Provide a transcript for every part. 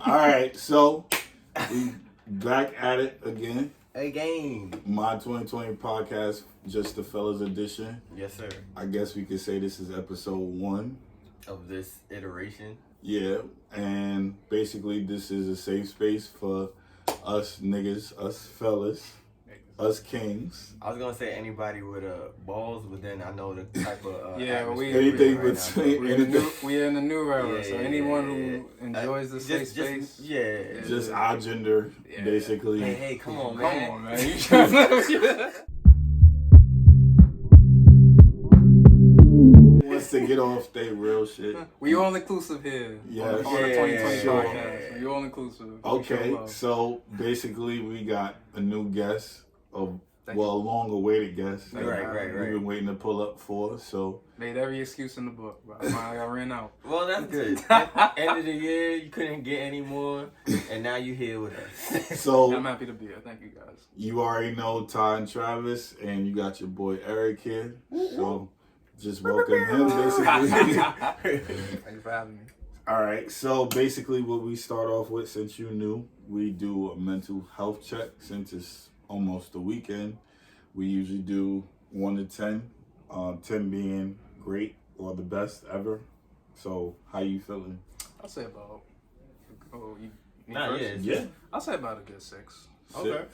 All right, so we back at it again. My 2020 podcast, just the fellas edition. Yes, sir. I guess we could say this is episode 1 of this iteration. Yeah, and basically this is a safe space for us niggas, us fellas, us kings. I was gonna say anybody with balls, but then I know the type of anything between. We're in the new era, so anyone who enjoys the safe space, just our gender, basically. Hey, come on, man. Come on, man. You trying to... Wants to get off they real shit. We all inclusive here. Yeah, on the 2020 sure. podcast. We all inclusive. Okay, so basically we got a new guest. A long-awaited guest. Right. We've been waiting to pull up for, so... Made every excuse in the book, but I ran out. Well, that's good. End of the year, you couldn't get any more, and now you're here with us. So I'm happy to be here. Thank you, guys. You already know Ty and Travis, and you got your boy Eric here. So just welcome him, basically. Thanks for having me. All right, so basically what we start off with, since you knew, we do a mental health check. Since it's almost the weekend, we usually do 1 to 10, 10 being great or the best ever. So how you feeling? I'll say about Yeah. I'll say about a good 6. Okay. Yeah.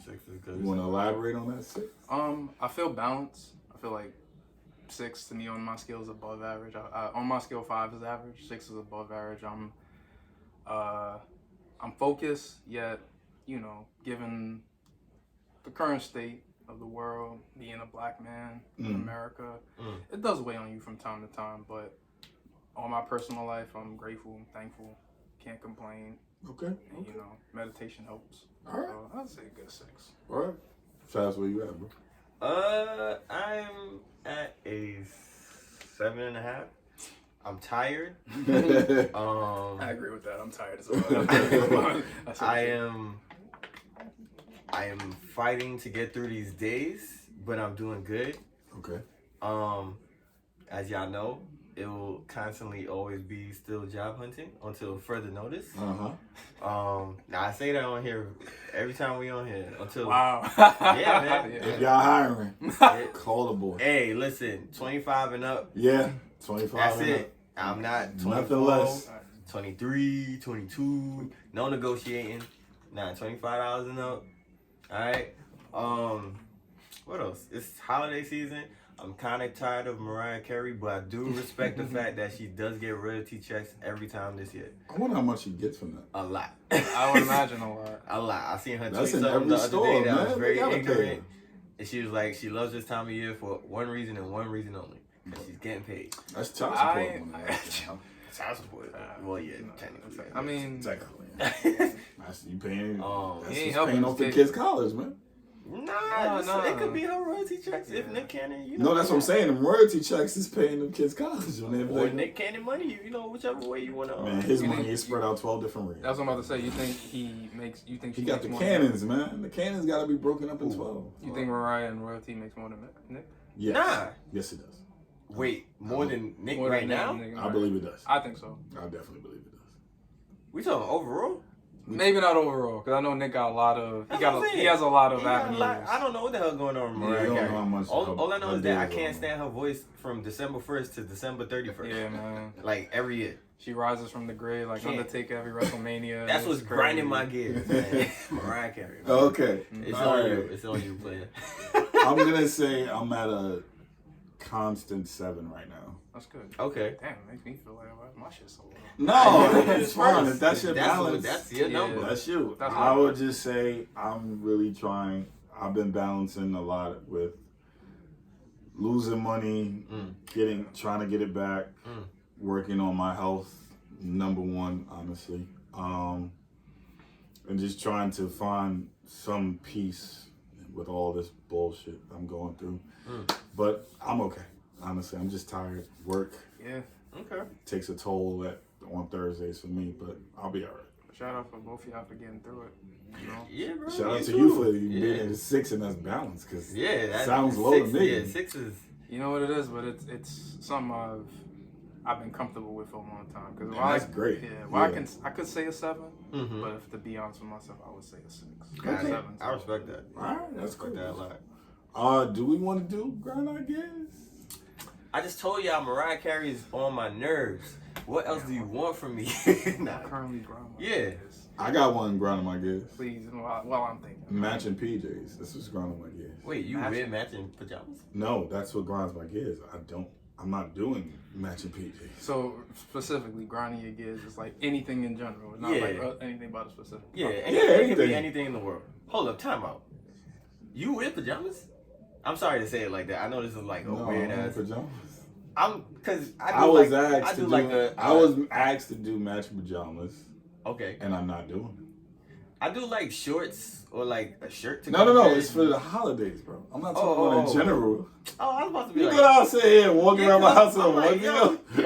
6 is good. You want to elaborate on that 6? I feel balanced. I feel like 6 to me on my scale is above average. On my scale, 5 is average. 6 is above average. I'm focused, yet given the current state of the world, being a black man in America, it does weigh on you from time to time. But on my personal life, I'm grateful and thankful. Can't complain. Okay. And, meditation helps. All right. So I'd say a good 6. All right. Travis, where you at, bro? I'm at a 7.5. I'm tired. I agree with that. I'm tired as well. I am fighting to get through these days, but I'm doing good. Okay. As y'all know, it will constantly always be still job hunting until further notice. Now I say that on here every time we on here until wow. Yeah, man. If y'all hiring, call the boy. Hey, listen, 25 and up. Yeah, 25 That's and it. up. I'm not 24, Nothing less. 23, 22. No negotiating. Nah, $25 and up. All right. What else? It's holiday season. I'm kind of tired of Mariah Carey, but I do respect the fact that she does get royalty checks every time this year. I wonder how much she gets from that. A lot. I would imagine a lot. A lot. I seen her That's tweet in something every the other store, day that man. was They very gotta pay ignorant. her. And she was like, she loves this time of year for one reason and one reason only. Because she's getting paid. That's child support. Child support. Well, yeah, technically. I mean, Technically. That's you paying. That's he ain't just helping paying us off the pay. kids' college, man. Nah. It could be her royalty checks if Nick Cannon, No, that's what I'm saying. The royalty checks is paying them kids' college. Or Nick Cannon money, whichever way you want to. Man, his money is spread out 12 different ways. that's what I'm about to say. You think he makes? You think He she got makes the more cannons, man. The cannons got to be broken up in 12. You think Mariah and royalty makes more than Nick? Yes. Nah. Yes, it does. Wait, more than Nick More right than now? Nick, I believe it does. I think so. I definitely believe it does. We talking overall? Maybe not overall, because I know Nick got a lot of. He has a lot of avenues. I don't know what the hell going on with Mariah don't know Carey. how much All I know is that I deals can't on. stand her voice from December 1st to December 31st. Yeah, man. Like every year. She rises from the grave like Can't. Undertaker every WrestleMania. That's what's It's crazy. grinding my gears, man. Mariah Carey. Man. Okay. It's All on right. you. It's on you, player. I'm going to say I'm at a constant 7 right now. That's good. Okay. Damn, it makes me feel like my shit's so low. No, it's fine. If that's your That's balance, that's your number. that's you. That's I what- would just say I'm really trying. I've been balancing a lot with losing money, trying to get it back, working on my health, number one, honestly, and just trying to find some peace with all this bullshit I'm going through. But I'm okay. Honestly, I'm just tired. Work Yeah. Okay. takes a toll on Thursdays for me, but I'll be all right. Shout out for both of y'all for getting through it. Yeah, bro. Shout out to too. you for being at a 6 and that's balanced, because that sounds low to me. Yeah, 6 is. You know what it is, but it's something I've been comfortable with for a long time. Because that's great. Yeah, I could say a 7, but if to be honest with myself, I would say a 6. Okay. 7. I respect that. All right, that's cool. That a lot. Do we want to do grind our gears? I just told y'all Mariah Carey is on my nerves. What else do you want from me? Nah. Currently grind my Yeah. gears. I got one grinding my gears. Please, while I'm thinking. Matching PJs. This was grinding my gears. Wait, you wear matching pajamas? No, that's what grinds my gears. I'm not doing matching PJs. So specifically, grinding your gears is like anything in general, not like anything about a specific. Yeah, anything. It can be anything in the world. Hold up, time out. You wear pajamas? I'm sorry to say it like that. I know this is like a weird ass. Pajamas. I was asked to do matching pajamas. Okay. And I'm not doing it. I do like shorts or like a shirt to No. It's for the holidays, bro. I'm not talking about in general. Oh, I was about to be you like, go outside here and walk around my house and like,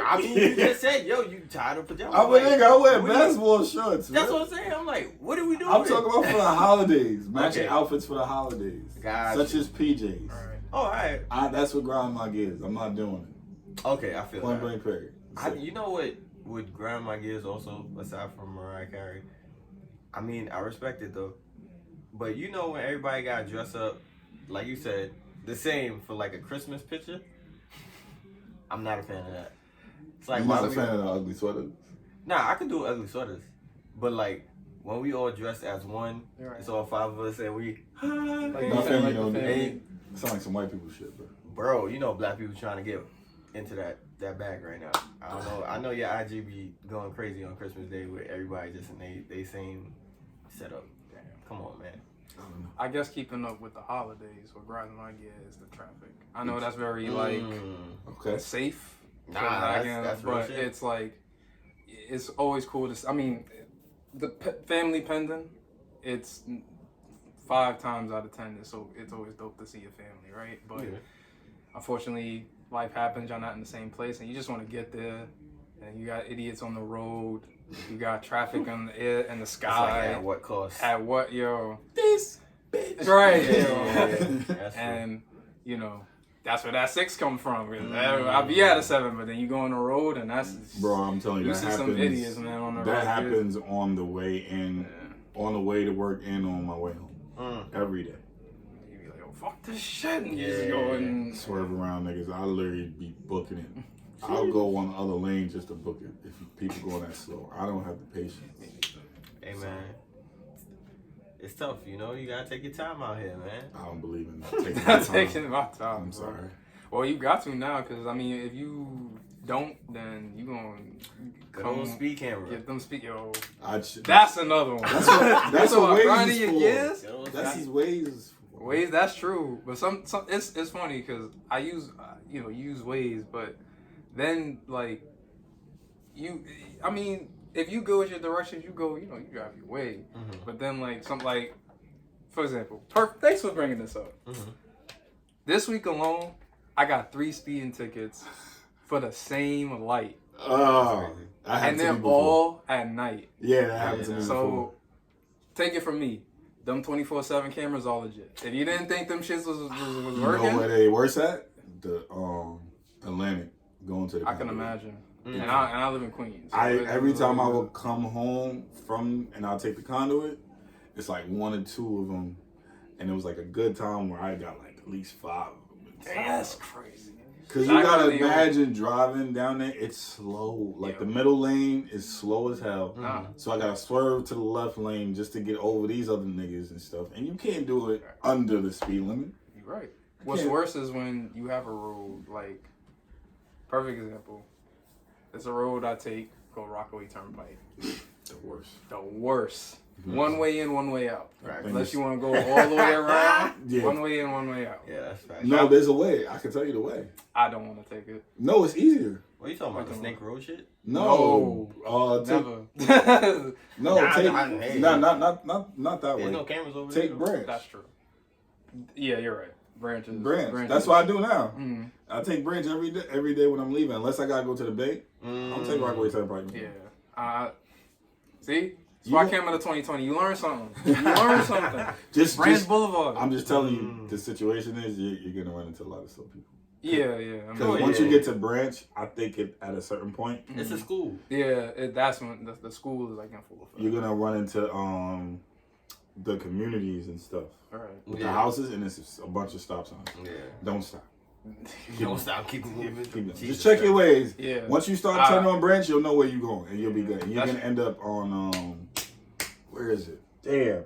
I mean, you just said, you tired of pajamas. I wear basketball shorts. That's what I'm saying. I'm like, what are we doing? I'm talking about for the holidays. Matching outfits for the holidays. Such as PJs. All right. That's what grind my gears. I'm not doing it. Okay, I feel Point blank period. You know what would grind my gears also, aside from Mariah Carey? I mean, I respect it though. But you know when everybody got dressed up, like you said, the same for like a Christmas picture? I'm not a fan of that. It's like, you're not a fan of the ugly sweaters? Nah, I could do ugly sweaters. But like, when we all dressed as one, it's all 5 of us and we... It sounds like some white people shit, bro. Bro, you know black people trying to get into that bag right now. I don't know. I know your IG be going crazy on Christmas Day with everybody just in they same setup. Damn. Come on, man. I guess keeping up with the holidays, what grinding my gears is the traffic. I know that's very safe. That's but shit. It's like it's always cool to. I mean, the family pending. It's 5 times out of 10. It's always dope to see your family, right? But unfortunately, life happens. Y'all not in the same place, and you just want to get there. And you got idiots on the road. You got traffic in the air and the sky. Like, at what cost? At what, yo? This bitch. Right. Yeah. And you know, that's where that 6 come from. I'll be at a 7, but then you go on the road and that's. Bro, I'm telling you, that happens. Some idiots, man, on the road. That happens on the way in, on the way to work, and on my way home. Every day. You be like, oh, fuck this shit, and you just go and swerve around, niggas. I literally be booking it. I'll go on the other lane just to book it if people going that slow. I don't have the patience. Hey, man. It's tough, you know? You gotta take your time out here, man. I don't believe in taking my time. I'm sorry. Well, you got to now, because, I mean, if you don't, then you gonna come on speed camera. Get them speed, yo. That's another one. That's what Waze is for. Years? That's his Waze. Waze, that's true. But some it's funny, because I use, use Waze, but then, like, I mean, if you go with your directions, you go, you drive your way. But then, like, for example, thanks for bringing this up. This week alone, I got 3 speeding tickets for the same light. And they're all at night. Yeah, that happened to me before. So, take it from me. Them 24/7 cameras all legit. If you didn't think them shits was working. You know where they worse at? The Atlantic, going to the I can imagine. And I live in Queens. So every time I would come home and I'll take the conduit, it's like 1 or 2 of them, and it was like a good time where I got like at least 5 of them. That's crazy. Cause you gotta imagine driving down there, it's slow. Like the middle lane is slow as hell. So I gotta swerve to the left lane just to get over these other niggas and stuff. And you can't do it under the speed limit. You're right. What's worse is when you have a road, like, perfect example. It's a road I take called Rockaway Turnpike. The worst. One way in, one way out. Right. Unless you want to go all the way around, one way in, one way out. Yeah, that's right. No, there's a way. I can tell you the way. I don't want to take it. No, it's easier. What are you talking about? The Snake Road shit? No. Never. Not that way. There's no cameras over there. Take Branch. That's true. Yeah, you're right. Branch. That's what I do now. I take Branch every day when I'm leaving. Unless I gotta go to the bay, I'll take Rockaway Turnpike. Yeah. See? That's why I came into 2020. You learn something. Just Branch Boulevard. I'm just telling you, the situation is you're gonna run into a lot of slow people. Yeah, yeah. Because once you get to branch, I think at a certain point, it's a school. Yeah, that's when the school is like in full effect. You're gonna run into the communities and stuff. Right. With the houses, and it's a bunch of stop signs. Yeah. Don't stop. Don't stop. Keep moving. Just check your ways. Yeah. Once you start turning on branch, you'll know where you're going, and you'll be good. And you're gonna end up on where is it? Damn.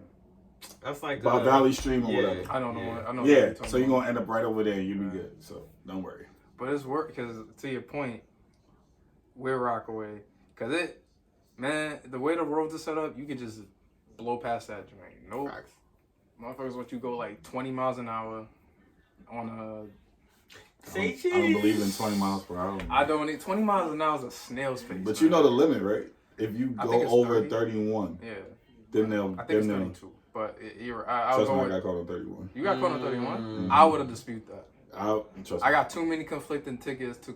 That's like by Valley Stream or whatever. I don't know. I know. Yeah. So you're gonna end up right over there, and you'll be good. So don't worry. But it's work because to your point, we're Rockaway. Cause the way the roads are set up, you could just blow past that joint. Nope. Motherfuckers want you go like 20 miles an hour on a. Say cheese. I don't believe in 20 miles per hour. I don't need 20 miles an hour is a snail's pace. But you know the limit, right? If you go over 31, yeah, then they'll. I think it's 32. But you're. I trust me, I got caught on 31. You got caught on 31? I would have disputed that. I got too many conflicting tickets to.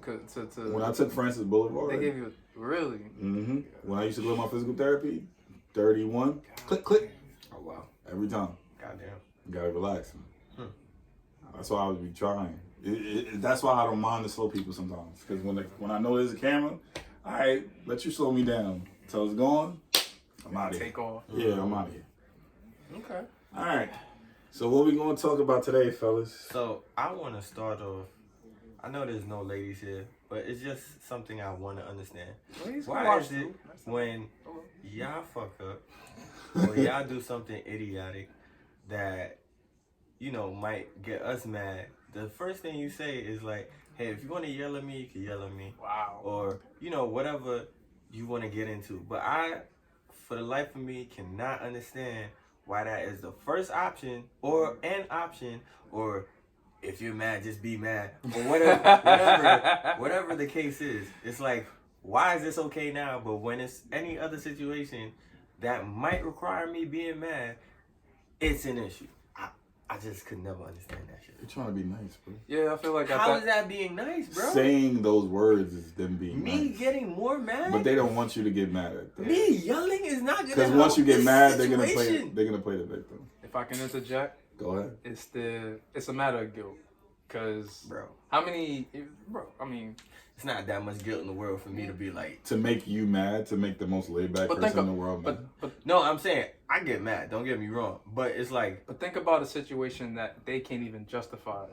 When I took Francis Boulevard, they gave you really. Mm-hmm. When I used to go to my physical therapy, 31, click. Oh wow! Every time. Goddamn. You gotta relax. That's why I would be trying. That's why I don't mind the slow people sometimes. Because when I know there's a camera, all right, let you slow me down till it's gone. I'm out of here. Take off. Yeah, I'm out of here. Okay. All right. So what we gonna talk about today, fellas? So I want to start off. I know there's no ladies here, but it's just something I want to understand. Why is it when y'all fuck up or y'all do something idiotic that might get us mad? The first thing you say is like, "Hey, if you want to yell at me, you can yell at me." Wow. Or whatever you want to get into. But I, for the life of me, cannot understand why that is the first option or an option, or if you're mad, just be mad, or whatever the case is. It's like, why is this okay now? But when it's any other situation that might require me being mad, it's an issue. I just could never understand that shit. You're trying to be nice, bro. Yeah, I feel like how is that being nice, bro? Saying those words is them being me nice. getting more mad. But they don't want you to get mad at them. Me yelling is not gonna. Because once you get mad, they're gonna situation. play the victim. If I can interject, go ahead. It's a matter of guilt. Cause I mean, it's not that much guilt in the world for me to be like to make you mad, to make the most laid back person in the world mad. But no, I'm saying I get mad. Don't get me wrong, but it's like. But think about a situation that they can't even justify.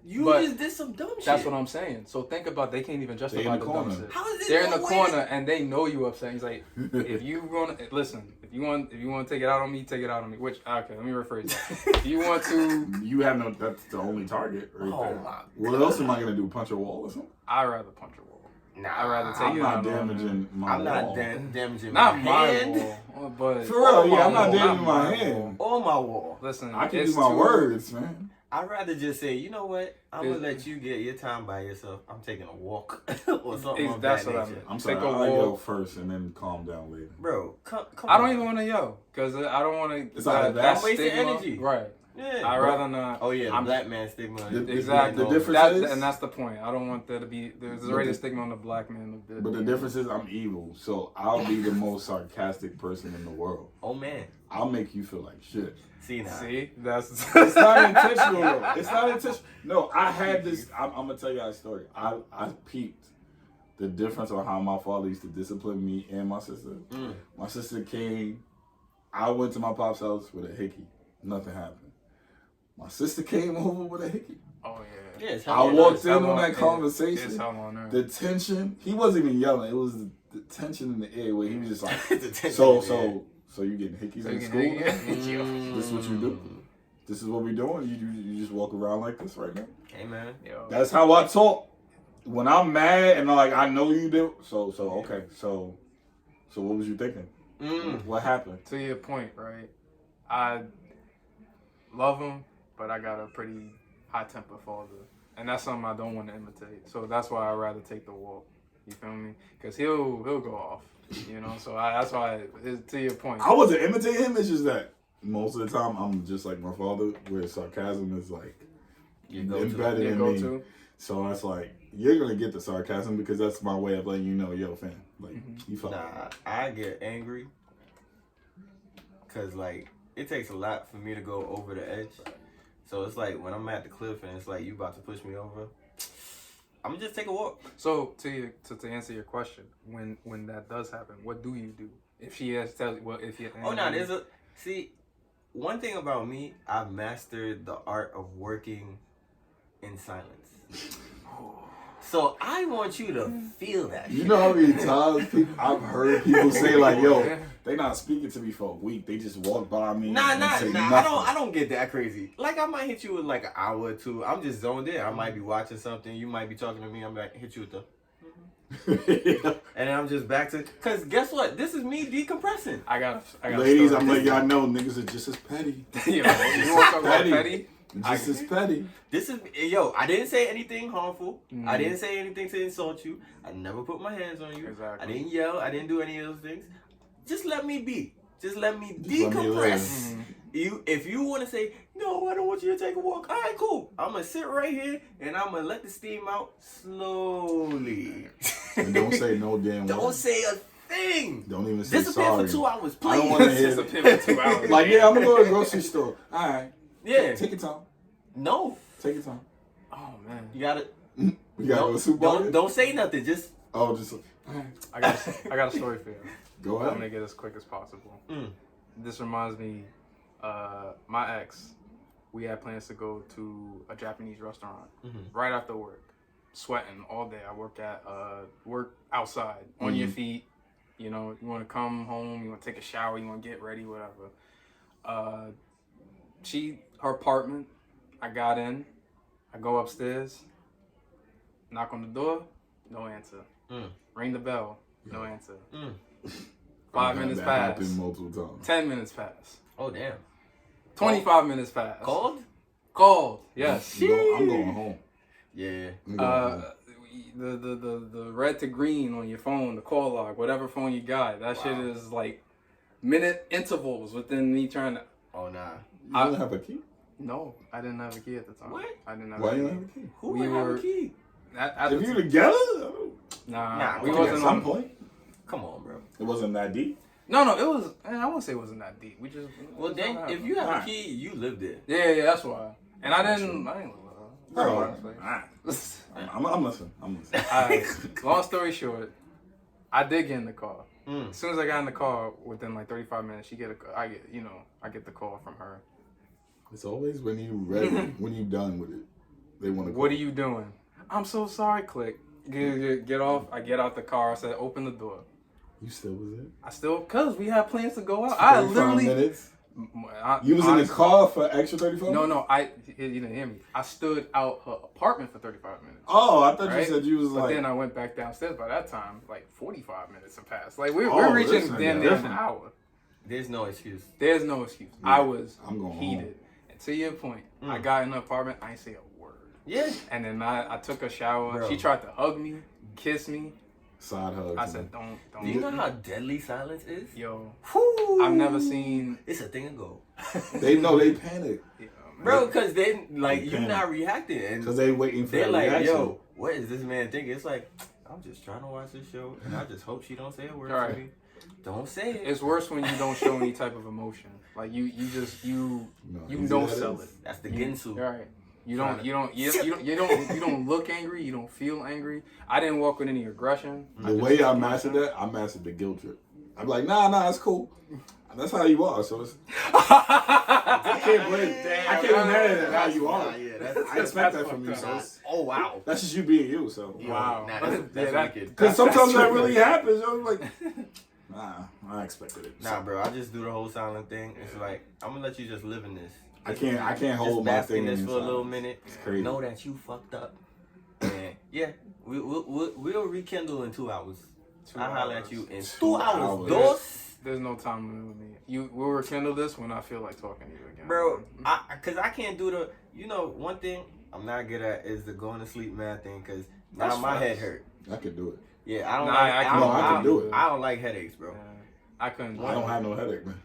You just did some dumb shit. That's what I'm saying. So think about they can't even justify the dumb shit. How is it? They're in the corner and they know you upset. He's like, if you want to listen, if you want to take it out on me, take it out on me. Which okay, let me rephrase that. If you want to, you have no. That's the only target right there. My what else am I gonna do? Punch a wall or something? I'd rather punch a wall. Nah, I'd rather take I'm you not out damaging my wall. I'm not damaging not my hand. Wall, but for real, yeah, I'm not wall, damaging my hand or my wall. Listen, I can use my words, man. I'd rather just say, you know what? I'm gonna let you get your time by yourself. I'm taking a walk or something. That's what I mean. I'm sorry. I'll yell first and then calm down later. Bro, come I don't even want to yell because I don't want to. It's not that wasting energy, right? Yeah, I'd rather not. Oh yeah, the black man stigma. Exactly. The difference is, and that's the point. I don't want there to be. There's already a stigma on the black man. But the difference is, I'm evil, so I'll be the most sarcastic person in the world. Oh man, I'll make you feel like shit. See now. See, that's it's not intentional though. It's not intentional. No, I had this. I'm gonna tell you a story. I peeped the difference on how my father used to discipline me and my sister. My sister came. I went to my pop's house with a hickey. Nothing happened. My sister came over with a hickey. Oh yeah. Yeah, I walked in on that conversation. It's hell on there. The tension. He wasn't even yelling. It was the tension in the air where he was just like, So you getting hickeys in school? This is what you do? This is what we doing? You just walk around like this right now? Hey man. Yo. That's how I talk. When I'm mad and I'm like, I know you do. So okay. So what was you thinking? What happened? To your point, right? I love him, but I got a pretty high temper father. And that's something I don't want to imitate. So that's why I'd rather take the walk. You feel me? Because he'll go off. So that's why, to your point. I wasn't imitating him. It's just that most of the time I'm just like my father, where sarcasm is like embedded in me. So that's like, you're going to get the sarcasm because that's my way of letting you know, yo, fam. Like, you fuck. Nah, I get angry because, like, it takes a lot for me to go over the edge. So it's like when I'm at the cliff and it's like you about to push me over, I'm gonna just take a walk. So to answer your question, when that does happen, what do you do? If she has tell well, if you Oh no, there's a see. One thing about me, I've mastered the art of working in silence. So I want you to feel that. You shit. know how many times I've heard people say like, "Yo, they not speaking to me for a week. They just walk by me." Nah. and say nothing." I don't get that crazy. Like I might hit you with like an hour or two. I'm just zoned in. I might be watching something. You might be talking to me. I'm like hit you with the. And then I'm just back to, cause guess what? This is me decompressing. I got Ladies, I'm letting y'all know niggas are just as petty. Yo, you want to talk about petty? Just as petty. This is I didn't say anything harmful. I didn't say anything to insult you. I never put my hands on you. Exactly. I didn't yell. I didn't do any of those things. Just let me be. Just let me Just let me decompress. live. If you want to say no, I don't want you to take a walk. All right, cool. I'm gonna sit right here and I'm gonna let the steam out slowly. And don't say no damn Don't word. say a thing. Don't even say Disappear sorry. for 2 hours, please. I don't want to hear Disappear for 2 hours. Like, yeah, I'm gonna go to the grocery store. All right. Yeah. Take your time. No. Take your time. Oh man, You gotta. We gotta go to the supermarket. Don't say nothing. Just. Oh, just. All right. I got a story for you. Go I'm ahead. gonna get as quick as possible. Mm. This reminds me, my ex, we had plans to go to a Japanese restaurant right after work. Sweating all day. I work outside on your feet. You know, you want to come home, you want to take a shower, you want to get ready, whatever. Her apartment. I got in. I go upstairs. Knock on the door. No answer. Ring the bell. No answer. 5 minutes That pass. happened multiple times. 10 minutes pass. Oh damn. 25 minutes pass. Called? Yes. I'm going home. Yeah. I'm going home. The red to green on your phone, the call log, whatever phone you got, that shit is like minute intervals within me trying to. Oh nah. You don't have a key? No, I didn't have a key at the time. What? I didn't have Why a you key. don't have a key? Who We would have were- a key? At If the you t- together, nah, we come wasn't at some on. point. Come on, bro. It wasn't that deep. No, it was. I won't say it wasn't that deep. We just. Well it was then, not if happening. you have a Alright. key, you lived there. Yeah, that's why. And I didn't live with Bro, her. alright. I'm listening. Alright, long story short, I did get in the car. Mm. As soon as I got in the car, within like 35 minutes, I get the call from her. It's always when you ready, when you done with it, they want to. What are you doing? I'm so sorry. Click. Get off. I get out the car. I said, open the door. You still was it? I still, cause we had plans to go out. I 35 literally. minutes. You was in the car for extra 35 minutes? No, you didn't hear me. I stood out her apartment for 35 minutes. Oh, I thought Right? you said you was But like. then I went back downstairs. By that time, like 45 minutes have passed. Like we're Oh, reaching this damn nigga near an different. hour. There's no excuse. There's no excuse. Yeah, I was I'm going heated. home. And to your point, I got in the apartment. I ain't say a word. Yeah. And then I took a shower. Bro. She tried to hug me, kiss me. Side hugs. I said, don't. Do you know how deadly silence is? Yo, Whew. I've never seen. It's a thing of gold. They know they panic Yeah, man. Bro, because they, like, You you're panic. not reacting. And because they waiting for they're that like, reaction. yo, what is this man thinking? It's like, I'm just trying to watch this show, and I just hope she don't say a word Right. to me. Don't say it. It's worse when you don't show any type of emotion. Like you No, easy don't that sell is. it. That's the You- Ginsu. Right. You don't look angry. You don't feel angry. I didn't walk with any aggression. The way I mastered that, I mastered the guilt trip. I'm like, nah, it's cool. That's how you are. So it's, I can't blame. I can't be mad at how you are. I expect that from you. So it's, Oh, wow. that's just you being you. So Wow. Nah, that's that- wicked. because sometimes that true. really happens. I'm like, nah, I expected it. Nah, bro, I just do the whole silent thing. It's like, I'm gonna let you just live in this. I can't Just hold my bask in thing this in for a little silence. minute. It's crazy. Know that you fucked up. And yeah, we'll rekindle in 2 hours. 2 I'll holler hours. at you in 2 2 hours. hours. Dos. There's no time limit with me. We'll rekindle this when I feel like talking to you again. Bro, cause I can't do the, one thing I'm not good at is the going to sleep mad thing, cause now That's my fine. head hurt. I could do it. Yeah, I don't Nah, like, I I, can- don't, I can do it. I don't like headaches, bro. Yeah. I couldn't. I don't have no headache, man.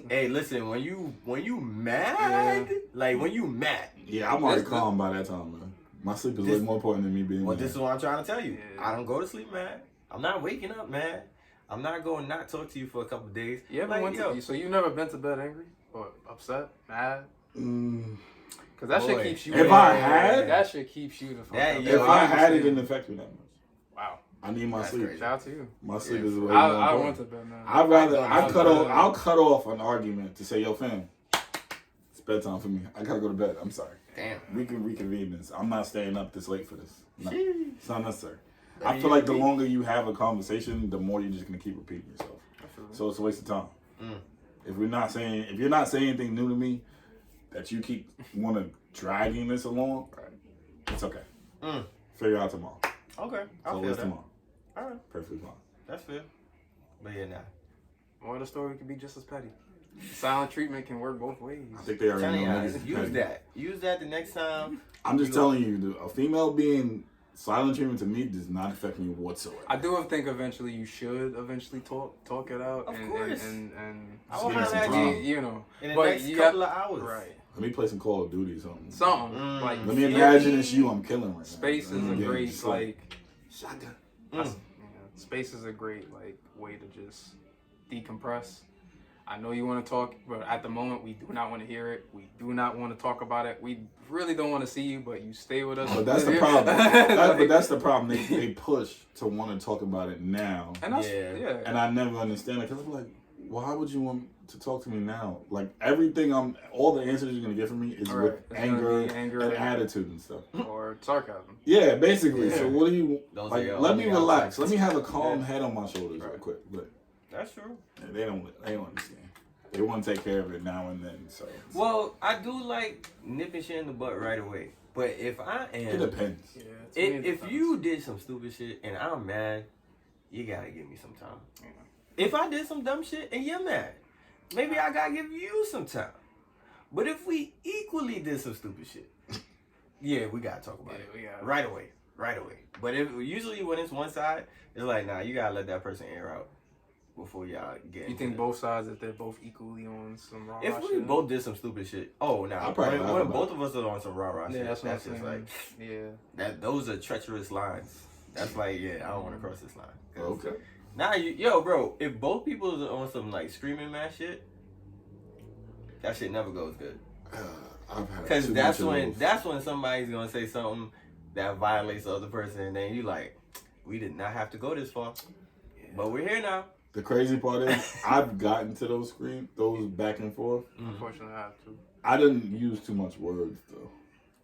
Hey, listen, when you mad, like when you mad, Yeah, I'm already calm by that time, man. My sleep is way more important than me being well, mad. this is what I'm trying to tell you. Yeah. I don't go to sleep mad. I'm not waking up mad. I'm not going to not talk to you for a couple of days. You ever Like, went yo, to? So you never been to bed angry or upset, mad? Because that shit Boy. keeps you. If I had- that shit keeps you the fuck Yeah, up. yeah. If I understand. had it, didn't affect me that much. Wow. I need my That's sleep. crazy. Shout out to you. My sleep Yeah. is way more I important. went to bed, man. I'd rather I I'll cut off an argument to say, yo, fam, it's bedtime for me. I gotta go to bed. I'm sorry. Damn. We can reconvene this. I'm not staying up this late for this. No, Sheesh. it's not necessary. I feel like the longer you have a conversation, the more you're just gonna keep repeating yourself. So it's a waste of time. If you're not saying anything new to me, that you keep dragging this along, it's okay. Figure out tomorrow. Okay. I So feel it's that. tomorrow. All right. Perfectly fine. That's fair. But yeah, nah. Or the story could be just as petty. Silent treatment can work both ways. I think they already Telling know you, niggas is use petty. that. Use that the next time. I'm just telling you, dude, a female being silent treatment to me does not affect me whatsoever. I do think eventually you should talk it out. Of and, course. And I will give me have some that time. you know. in the but next you couple got, of hours. right. Let me play some Call of Duty or something. Something like Let me imagine it's you I'm killing right now. space is a Yeah, great just shotgun. Space is a great way to just decompress. I know you want to talk, but at the moment we do not want to hear it. We do not want to talk about it. We really don't want to see you, but you stay with us. But that's the problem. But that's the problem. They push to want to talk about it now, And that's, Yeah. and I never understand it because I'm like, why would you want to talk to me now? Like everything, all the answers you're gonna get from me is Right. with It's gonna anger, be anger and attitude and stuff. or sarcasm. Yeah, basically. Yeah. So what do you Those like? are your Let me only relax. outlets. Let me have a calm Yeah. head on my shoulders real Right. quick. But That's true. they don't understand. They want to take care of it now and then. So Well, I do like nipping shit in the butt right away. But if I it am, depends. Yeah. to me, it if depends. you did some stupid shit and I'm mad, you gotta give me some time. Yeah. If I did some dumb shit and you're mad, maybe I gotta give you some time. But if we equally did some stupid shit, yeah, we gotta talk about Yeah, it we gotta- right away. But if usually when it's one side, it's like, nah, you gotta let that person air out before y'all get. You into think it. both sides, if they're both equally on some raw If we shit? both did some stupid shit, oh, nah, I'll probably when laugh about both it. of us are on some rah yeah, shit, that's what I'm that's just saying. like Yeah. those are treacherous lines. That's like, yeah, I don't want to cross this line. 'Cause Okay. Nah, yo, bro, if both people are on some like screaming mad shit, that shit never goes good. I've had Cause too that's much of when those. somebody's gonna say something that violates the other person, and then you like, we did not have to go this far, but we're here now. The crazy part is I've gotten to those back and forth. Unfortunately, I have to. I didn't use too much words though.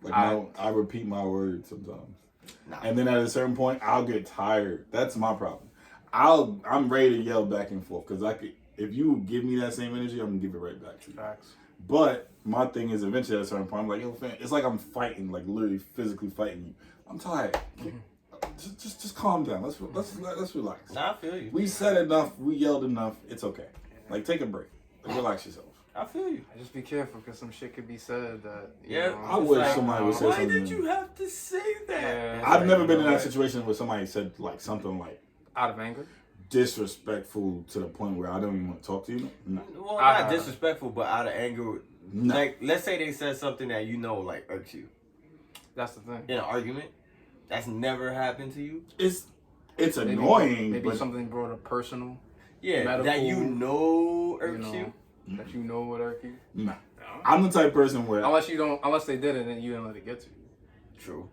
Like I- now I repeat my words sometimes. Nah. And then at a certain point I'll get tired. That's my problem. I'm ready to yell back and forth because if you give me that same energy, I'm gonna give it right back to you. Facts. But my thing is eventually at a certain point I'm like, yo, fam, it's like I'm fighting, like literally physically fighting you. I'm tired. Just calm down. Let's relax. Nah, I feel you. We said enough. We yelled enough. It's okay. Like take a break. Like, relax yourself. I feel you. Just be careful because some shit could be said that. Yeah, I wish like, somebody would say why something. did you have to say that? Yeah. I've never been in that Right. situation where somebody said like something like Out of anger. disrespectful to the point where I don't even want to talk to you. No. Well, not disrespectful, but out of anger. No. Like, let's say they said something that like irks you That's the thing. in an argument. That's never happened to you. It's Maybe- annoying. Maybe but something brought up personal. Yeah, that Medical, you know irks know, you. That you know would irk you. nah. I'm the type of person where Unless they did it and you didn't let it get to you. True.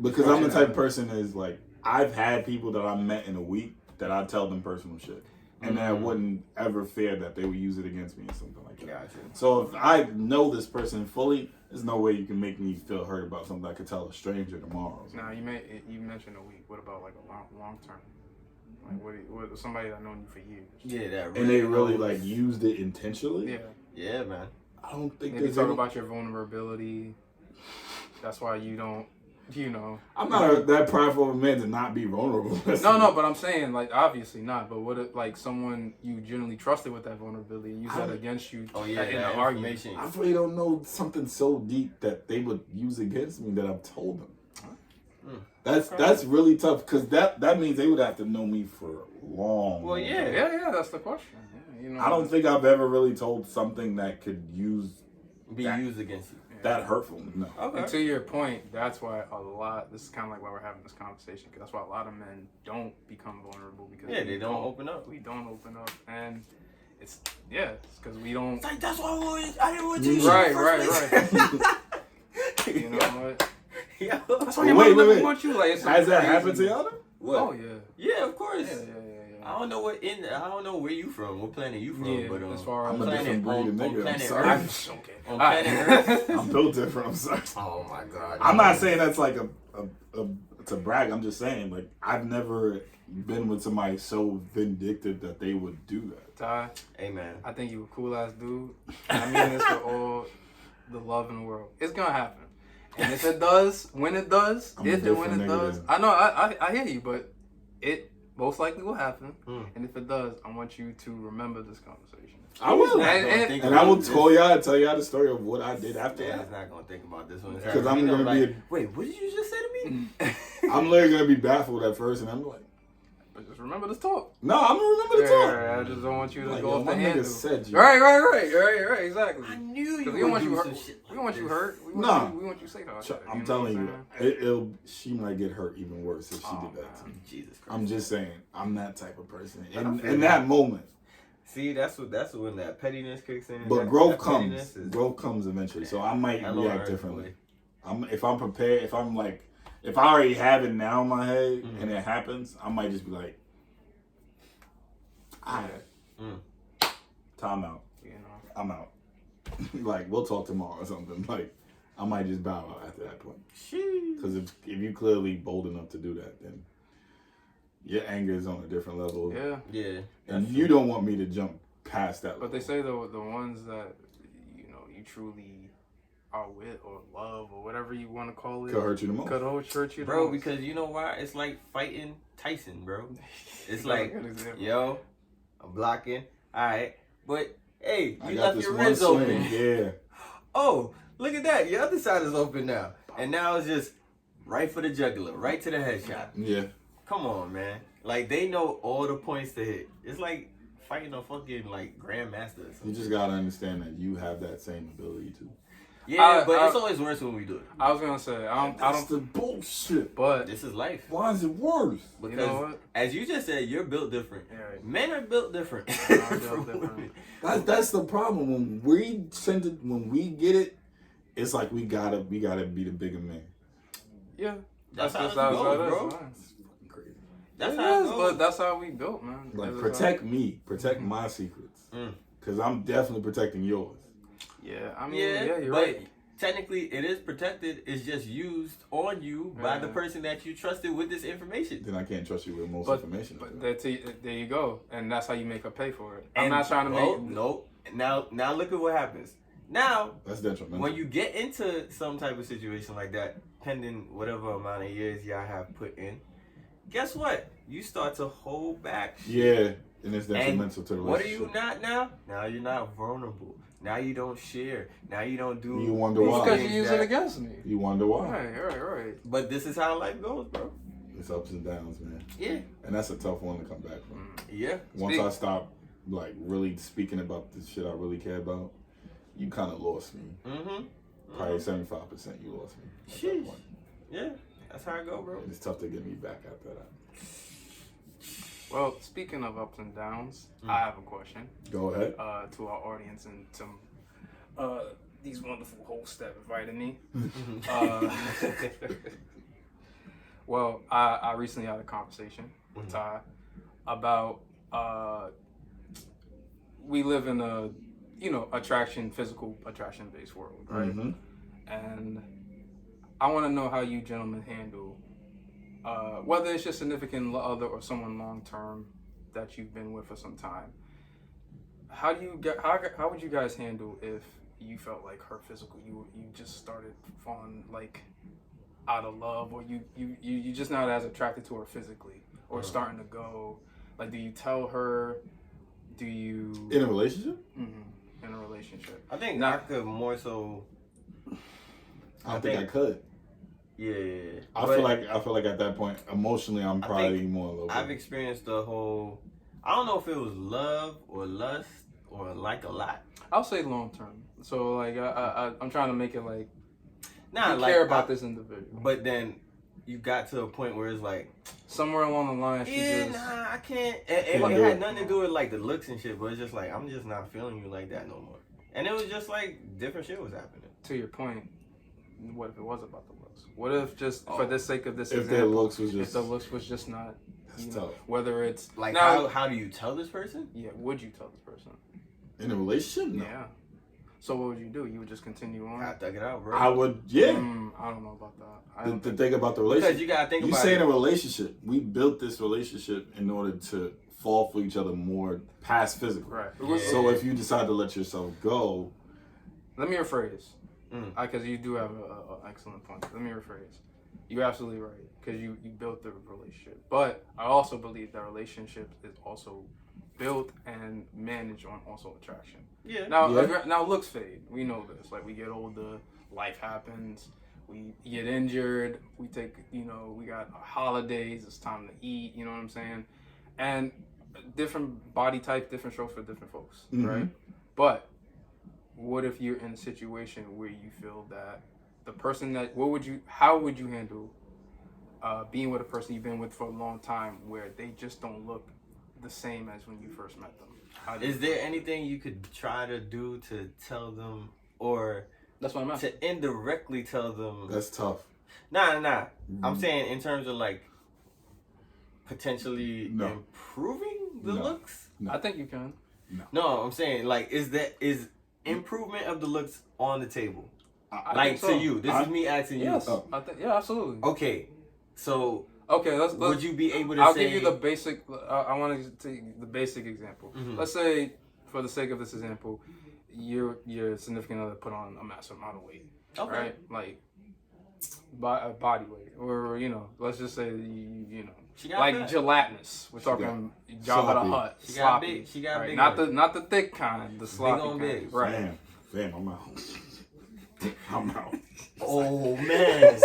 because I'm the type of person is like I've had people that I met in a week that I tell them personal shit. And I wouldn't ever fear that they would use it against me or something like that. Gotcha. So if I know this person fully, there's no way you can make me feel hurt about something I could tell a stranger tomorrow. Now you mentioned a week. What about like a long term? Like what somebody that known you for years? Yeah, that. And they really knows. like used it intentionally. Yeah. Yeah, man. I don't think Maybe there's talk any- about your vulnerability. That's why you don't. I'm not that prideful of a man to not be vulnerable. No, but I'm saying like obviously not. But what if like someone you generally trusted with that vulnerability use that against you? Oh yeah, in that an argument? information. I really don't know something so deep that they would use against me that I've told them. That's really tough because that means they would have to know me for long. Well, yeah. Yeah, that's the question. Yeah, I don't think I've ever really told something that could Be used against you. that hurtful. No. Okay. And to your point, that's why this is kind of like why we're having this conversation, because that's why a lot of men don't become vulnerable, because They don't open up. We don't open up, and it's because we don't. It's like that's why I didn't want to. Right. You know what? Yo. That's why your Wait, mom wait, never wait. wants you. Like, it's Has that crazy. happened to y'all? What? Oh yeah. Yeah, of course. Yeah. I don't know I don't know where you from, what planet you from, Yeah, but as far as I'm a different breed of nigga. I'm planet sorry. Earth. Okay. On planet Earth. I'm built different. I'm sorry. Oh my God. I'm not saying that's like to brag. I'm just saying like I've never been with somebody so vindictive that they would do that. Ty, Hey man. I think you a cool ass dude. I mean this with all the love in the world. It's gonna happen. And if it does, when it does, I'm a if and when different it nigga does, then. I know I hear you, but it most likely will happen. And if it does, I want you to remember this conversation. I will. And I will tell y'all the story of what I did after Yeah, that. he's not gonna think about this one. Because I'm gonna be. Wait, what did you just say to me? I'm literally gonna be baffled at first, and I'm like, But just remember this talk. no, I'm gonna remember the talk. Yeah, I just don't want you to Like, go yo, off my the nigga handle. said you. Right, exactly. I knew you We would don't want do you some hurt. shit. We don't want you hurt. We want Nah. we want you safe out there. I'm know telling what you, I'm saying? she might get hurt even worse if she did that to me. Jesus Christ. I'm just saying, I'm that type of person. I feel In that moment. See, that's when that pettiness kicks in. But that, growth that comes. pettiness is- Growth comes eventually. So I might Hello, react Earth differently. boy. If I'm prepared, if I already have it now in my head and it happens, I might just be like, alright. Time out. You know. I'm out. Like, we'll talk tomorrow or something. Like, I might just bow out after that point. Because if you clearly bold enough to do that, then your anger is on a different level. Yeah. Yeah. And you don't want me to jump past that level. But they say the ones that you truly are with or love or whatever you want to call it Could hurt you the most. Could hurt you the Bro, most. because you know why? It's like fighting Tyson, bro. It's That's like, a good example. yo, I'm blocking. All right. But, hey, I you got left this your one ribs swing. open. Yeah. Oh, look at that. Your other side is open now. And now it's just right for the jugular, right to the headshot. Yeah. Come on, man. Like, they know all the points to hit. It's like fighting a fucking, like, grandmaster or You something. just gotta understand that you have that same ability too. Yeah, but it's always worse when we do it. I was gonna say I That's don't. the bullshit. But This is life. Why is it worse? Because, you know what? as you just said, you're built different. Yeah, right. Men are built different. I'm built different. That's the problem. When we get it, it's like we gotta be the bigger man. Yeah, That's how just it goes, it is, bro. man. It's fucking crazy. That's It how it is, goes. but that's how we built, man. Like, That's protect me. Protect my secrets. Mm. Because I'm definitely protecting yours. Yeah, I mean, Yeah, yeah, you're but right. technically it is protected. It's just used on you by the person that you trusted with this information. Then I can't trust you with most But, information. but there you go, and that's how you make her pay for it. I'm And- not trying to make. Nope. Now look at what happens. Now, That's detrimental. when you get into some type of situation like that, pending whatever amount of years y'all have put in, guess what? You start to hold back. Yeah, and it's And detrimental to the what are relationship. you not now? Now you're not vulnerable. Now you don't share. Now you don't do. You wonder these why. Because you things use that- it against me. You wonder why. Right. But this is how life goes, bro. It's ups and downs, man. Yeah. And that's a tough one to come back from. Yeah. Once I stop, like, really speaking about the shit I really care about, you kind of lost me. Mm-hmm. Probably 75% you lost me at that Sheesh. point. Yeah. That's how it go, bro. And it's tough to get me back after that. Well, speaking of ups and downs, I have a question Go ahead. to our audience and some these wonderful hosts that invited me. Well, I recently had a conversation with Ty about we live in a physical attraction based world, right? Mm-hmm. And I want to know how you gentlemen handle whether it's your significant other or someone long term that you've been with for some time. How would you guys handle if you felt like her physical, you just started falling like out of love, or you just not as attracted to her physically, or it's starting to go like, do you tell her? Do you In a relationship? in a relationship? I think I could more so. I don't think I could. Yeah. I feel like at that point, emotionally, I'm probably more in love with I've her. experienced the whole. I don't know if it was love or lust or like a lot. I'll say long term. So like I'm trying to make it like Nah, you like care about this individual. But then you got to a point where it's like, Somewhere along the line, she just I can't. Can't It do had it. nothing to do with like the looks and shit, but it's just like I'm just not feeling you like that no more. And it was just like different shit was happening. to your point. what if it was about the looks? What if just for the sake of this if example, their looks was just, if the looks was just not, that's tough. whether it's Like, now, how do you tell this person? Yeah, would you tell this person? In a relationship? No. Yeah. So what would you do? You would just continue on? I thug it out, bro. I would, yeah. I don't know about that. The thing about the relationship, because you gotta think you about say it. in a relationship, we built this relationship in order to fall for each other more past physical. Right. Yeah. So if you decide to let yourself go, Let me rephrase, because you do have an excellent point. Let me rephrase. You're absolutely right, because you built the relationship. But I also believe that relationships is also built and managed on also attraction. Yeah. Now looks fade. We know this. Like, we get older, life happens, we get injured, we take, we got holidays, it's time to eat, you know what I'm saying? And different body type, different strokes for different folks, right? But what if you're in a situation where you feel that the person that, how would you handle being with a person you've been with for a long time where they just don't look the same as when you first met them? Is there anything you could try to do to tell them, or that's what I'm asking. to indirectly tell them? that's tough. Nah. I'm saying in terms of like potentially No. improving the No. looks. I think you can. No, I'm saying like is improvement of the looks on the table? I Like think so. to you, this is me asking you. Yes, I think. Yeah, absolutely. Okay, so Okay, let's would you be able to I'll say? give you the basic. I want to take the basic example. Let's say, for the sake of this example, your significant other put on a massive amount of weight, Okay. right? Like body weight, or let's just say She got like fat. gelatinous. We're talking Jabba the sloppy. Hutt, She got sloppy. big. She got right? big. Not the thick kind, the sloppy on kind. big. Right. Damn, I'm out. I'm out. Oh man.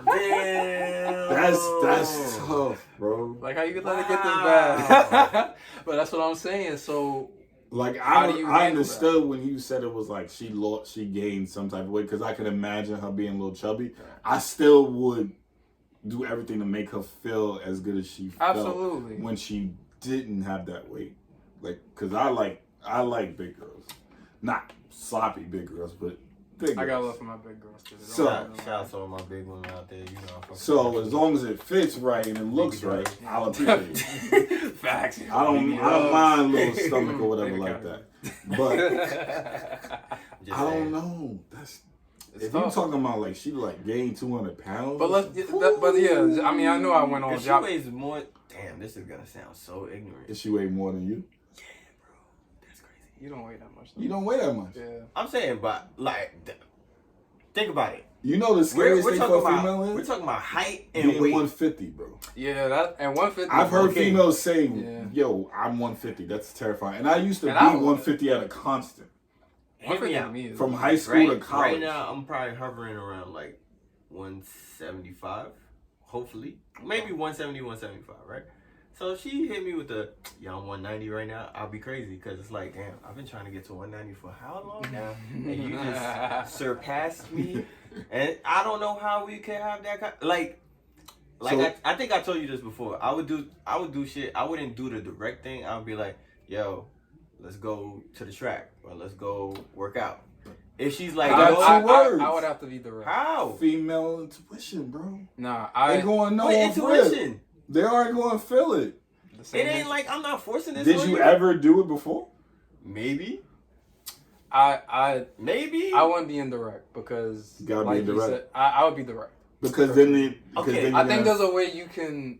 Damn. That's tough, bro. Like, how you gonna let it get this bad? But that's what I'm saying. So Like How do you I handle understood when you said it was like she gained some type of weight, because I could imagine her being a little chubby. I still would do everything to make her feel as good as she felt Absolutely. when she didn't have that weight. Like, cause I like big girls, not sloppy big girls, but big girls. I got love for my big girls too. So- Shout out to all my big women out there. You know. So as long as it fits right and it looks right, I'll appreciate it. Facts. I don't mind a little stomach or whatever like that. But I don't know. If you're talking about like she gained 200 pounds. But I mean, I know I went on If she job. weighs more, damn, this is gonna sound so ignorant. Is she weigh more than you? Yeah, bro, that's crazy. You don't weigh that much. Though. You don't weigh that much. Yeah. I'm saying, but think about it. You know the scariest thing for a female we're is talking about height and being weight. 150, bro. Yeah, that and 150. I've heard Okay. females say, Yeah. "Yo, I'm 150." That's terrifying. And I used to And be I was- 150 at a constant. Hear me out. me is- From high school to Right college. now, I'm probably hovering around like 175, hopefully. Maybe 170, 175, right? So if she hit me with the, I'm 190 right now, I'll be crazy, because it's like, damn, I've been trying to get to 190 for how long now? And you just surpassed me. And I don't know how we can have that kind, So- I think I told you this before. I would do shit. I wouldn't do the direct thing. I would be like, yo, let's go to the track, or let's go work out. If she's like, words. I would have to be direct. how? Female intuition, bro. Nah, They going no What off rip. intuition? They aren't going to feel it. the It same ain't as- like I'm not forcing this Did on you ever do it before? Maybe. I Maybe. wouldn't be indirect because You gotta be like indirect. you said, I would be direct. Because then they. Because Okay, then I you're think gonna- there's a way you can.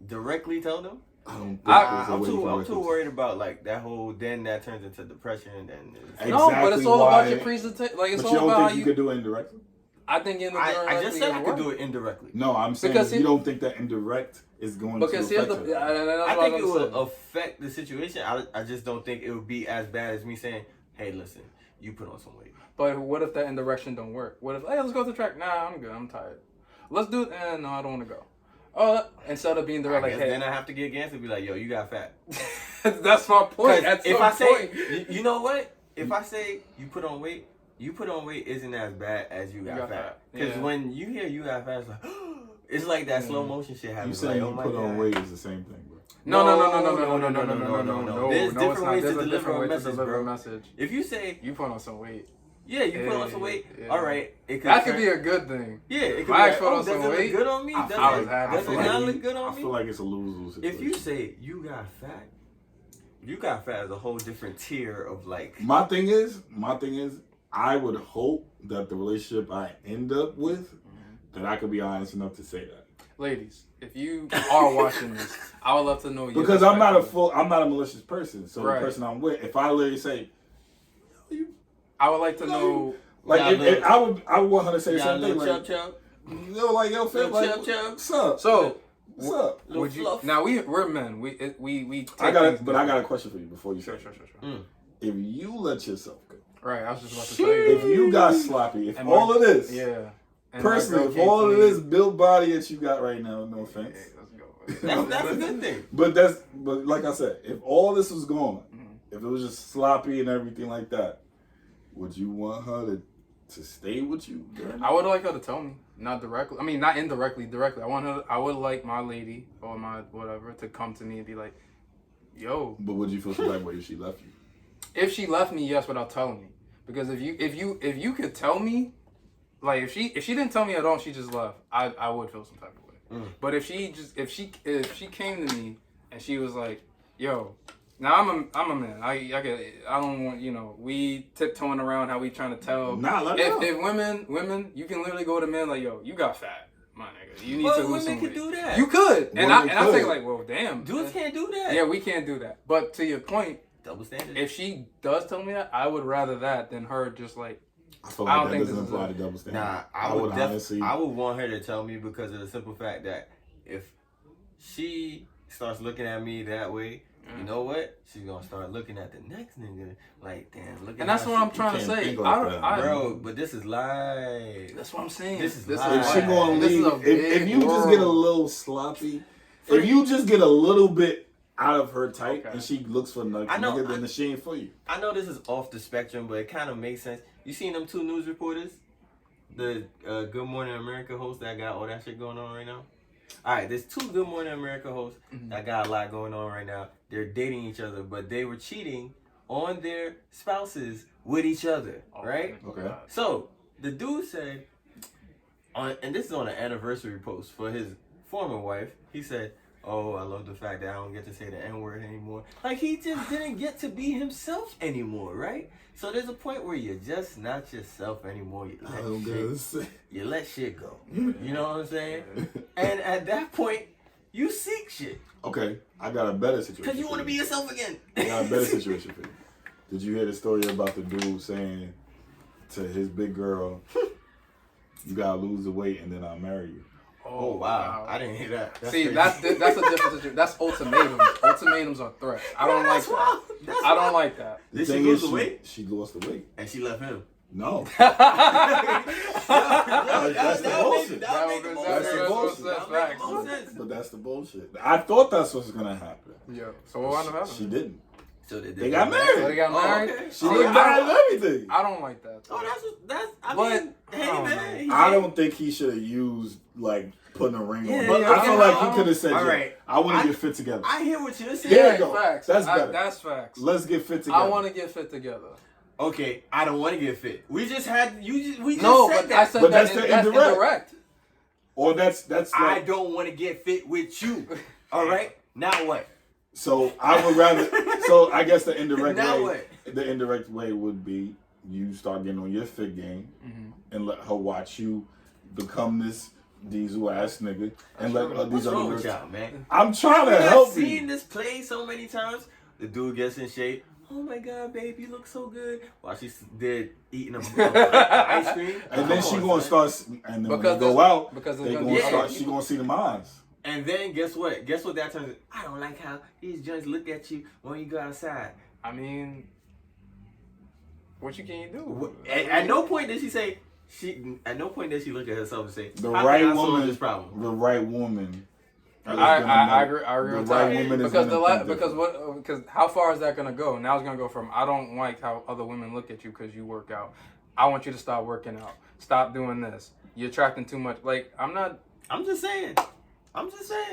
Directly tell them. I don't think I- there's a I'm way too. for I'm it too to- worried about like that whole. Then that turns into depression. Then Hey, No, but it's all about why- your presentation. Like, it's But you all don't about think how you could do it indirectly? I think I just said I could do it indirectly. No, I'm saying Because you don't think that indirect is going because to here's affect the. it. That's I what think I it was would gonna say. affect the situation. I just don't think it would be as bad as me saying, "Hey, listen, you put on some weight." But what if that indirection don't work? What if, hey, let's go to the track? Nah, I'm good. I'm tired. Let's do it. No, I don't want to go. Oh, instead of being direct, I like, guess hey, then I have to get against it and be like, "Yo, you got fat." that's my point. 'Cause At if some I say, point. you know what? If I say you put on weight isn't as bad as you got fat. Because Yeah. when you hear you got fat, it's like, it's like that slow motion shit You happens. saying like, you oh put my on God. weight is the same thing, bro. No. There's No, different it's not. ways There's to a deliver different a way message, to deliver bro. a message. If you say, You put on some weight. Yeah, you put on some weight. Yeah. All right, That could be a good thing. Yeah, it could be I like, put on does some it weight. look good on me? Does I was happy. it not look good on I me? feel like it's a lose-lose situation. If you say you got fat is a whole different tier of like. My thing is, I would hope that the relationship I end up with, that I could be honest enough to say that. Ladies, if you are watching this, I would love to know you. Because I'm not a malicious person. So Right. the person I'm with, if I literally say, I would like to know. like, if I would want her to say the same thing. Chub Like, chub. yo, Phil, like, Chub chub. what's up? So, What's up? would you? fluff. Now we're men. We take I got things a question for you before you say Sure. it. If you let yourself go, Right, I was just about to say. if you got sloppy, if And all of this, Yeah. And personally, my if girl all came of to me- this built body that you got right now, no offense. Hey, let's go. That's a good thing. But like I said, if all this was gone, if it was just sloppy and everything like that, would you want her to stay with you? I would like her to tell me, not directly. I mean, not indirectly, directly. I would like my lady or my whatever to come to me and be like, "Yo." But would you feel some type of way if she left you? If she left me, yes, without telling me. Because if you could tell me, like if she didn't tell me at all, she just left, I would feel some type of way. But if she came to me and she was like, "Yo," now I'm a man. I don't want we tiptoeing around how we trying to tell. Nah, let her know. If women, you can literally go to men like, "Yo, you got fat, my nigga. You need Well, to lose some women weight." can do that. You could, and Women I think could. like, well, damn, Dudes can't do that. yeah, we can't do that. But to your point, Double standard. if she does tell me that, I would rather that than her just like. I feel I like don't that think doesn't this is apply a- to double standard. Nah, I would honestly. I would want her to tell me because of the simple fact that if she starts looking at me that way, you know what? She's gonna start looking at the next nigga like, damn, look at. And that's how what I'm she- trying to can't say. think like that, Bro, but this is live. That's what I'm saying. This is If live. she gonna This is leave, a if big you just get a world. little sloppy, if you just get a little bit out of her type Okay. and she looks for another I know, nigga, then she ain't for you. I know this is off the spectrum, but it kind of makes sense. You seen them two news reporters? The Good Morning America hosts that got all that shit going on right now? Alright, there's two Good Morning America hosts that got a lot going on right now. They're dating each other, but they were cheating on their spouses with each other, right? Okay. So, the dude said, and this is on an anniversary post for his former wife, he said, "Oh, I love the fact that I don't get to say the N-word anymore." Like, he just didn't get to be himself anymore, right? So there's a point where you're just not yourself anymore. You let shit go. You know what I'm saying? And at that point, you seek shit. Okay, I got a better situation. Because you want to for be yourself again. I got a better situation for you. Did you hear the story about the dude saying to his big girl, "You gotta lose the weight and then I'll marry you"? Oh, wow. I didn't hear that. See, crazy. that's a different situation. That's ultimatums. Ultimatums are threats. I don't like that. I don't like that. The Did she thing lose is, the weight? She lost the weight. And she left him. No. That's the bullshit. That make would- more that That's sense. the bullshit. That make more sense. But that's the bullshit. I thought that's what's gonna happen. Yeah. So what wound up happening? She didn't. So They got So they married. got married. okay. She See, looked I bad don't- and everything. I don't like that. Oh, that's. I But- mean, hey I don't man. I don't think he should have used like putting a ring Yeah, on. But yeah, I feel yeah. like he could have said, All "Yo, right. I want I- to get fit together. I hear what you're saying. There you go. Facts. That's better. That's facts. Let's get fit together." I want to get fit together. Okay, I don't want to get fit. We just had we just No, said but that. I said But that that's the that's indirect. indirect. Or that's I like, don't want to get fit with you. All right. Now what? so I would rather. So I guess the indirect Now way. The indirect way would be you start getting on your fit game and let her watch you become this diesel ass nigga and let What's these other wrong with girls. y'all, man? I'm trying to I've help seen you. this play so many times. The dude gets in shape. Oh my god, babe, you look so good. While she's there eating a ice cream. And then Come she on, gonna son. start, and then when Because they go there's- out, because there's they gonna gonna be start. other She people. gonna see the eyes. And then guess what? Guess what that turns. I don't like how these joints look at you when you go outside. I mean, what can you do? At no point did she say she. At no point did she look at herself and say, The "How right can I solve woman. this problem?" The right woman. I agree. I agree The with right that. woman is Because gonna think because how far is that gonna go? Now it's gonna go from I don't like how other women look at you because you work out. I want you to stop working out. Stop doing this. You're attracting too much. Like I'm not. I'm just saying.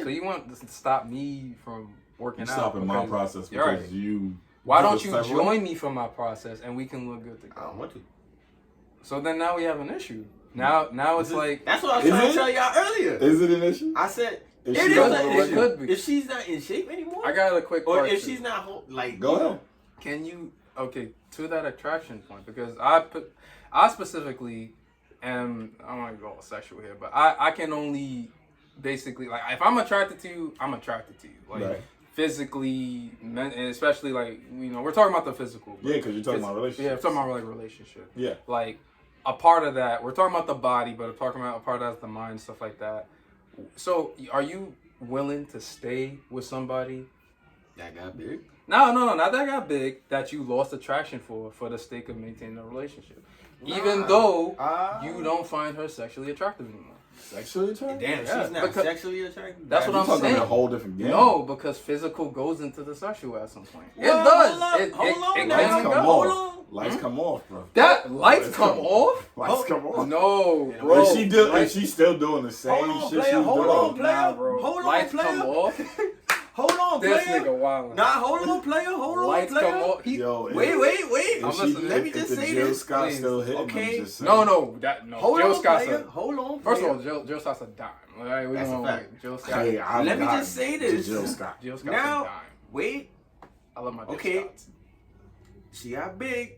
So you want to stop me from working out? Stopping my because- process You're because right. you. Why don't just you like, join me for my process and we can look good I together? don't want to. So then now we have an issue. Now it's like that's what I was trying to tell y'all earlier. Is it an issue? I said If it she is don't an wanna issue. work Could be. If she's not in shape anymore, I got a quick or question. if she's not like Go ahead. Can you to that attraction point, because I specifically am, I don't want to go all sexual here, but I can only basically, like, if I'm attracted to you, I'm attracted to you, like Right. physically, and especially, like, you know, we're talking about the physical. Yeah, because you're talking about relationships. Yeah, we're talking about like relationship. Yeah. Like a part of that, we're talking about the body, but we're talking about a part of that's the mind, stuff like that. So are you willing to stay with somebody that got big. No, not that got big, that you lost attraction for the sake of maintaining a relationship. Even though you don't find her sexually attractive anymore. Sexually attractive? Damn, Yeah, she's not because- sexually attractive. That's what You're I'm talking saying. a whole different game. No, because physical goes into the sexual at some point. Well, it does. hold up, It hold on can now. Lights and come go. Hold off. on. Lights come off, bro. That lights come off? Lights come off. No, bro. And she's still doing the same Hold on, shit player, she was hold doing. on, player. Nah, bro. Hold on, lights player. come off. Hold on, This player. nigga wild. Nah, hold on, player. Hold on, Lights player. come off. Yo, Wait. if I'm she- listening. Let me if just the say Jill this, Scott please. still hitting Okay. him, just saying. No. Hold Jill on, Scott's player. a, Hold on, first of player. all, Jill Scott's a dime. All right, we That's a don't fact. Jill Scott. Hey, I'm Let me not just say to this. Jill Scott. Jill Scott's Now, a dime. wait. I love my Jill Okay. Scotts. She got big.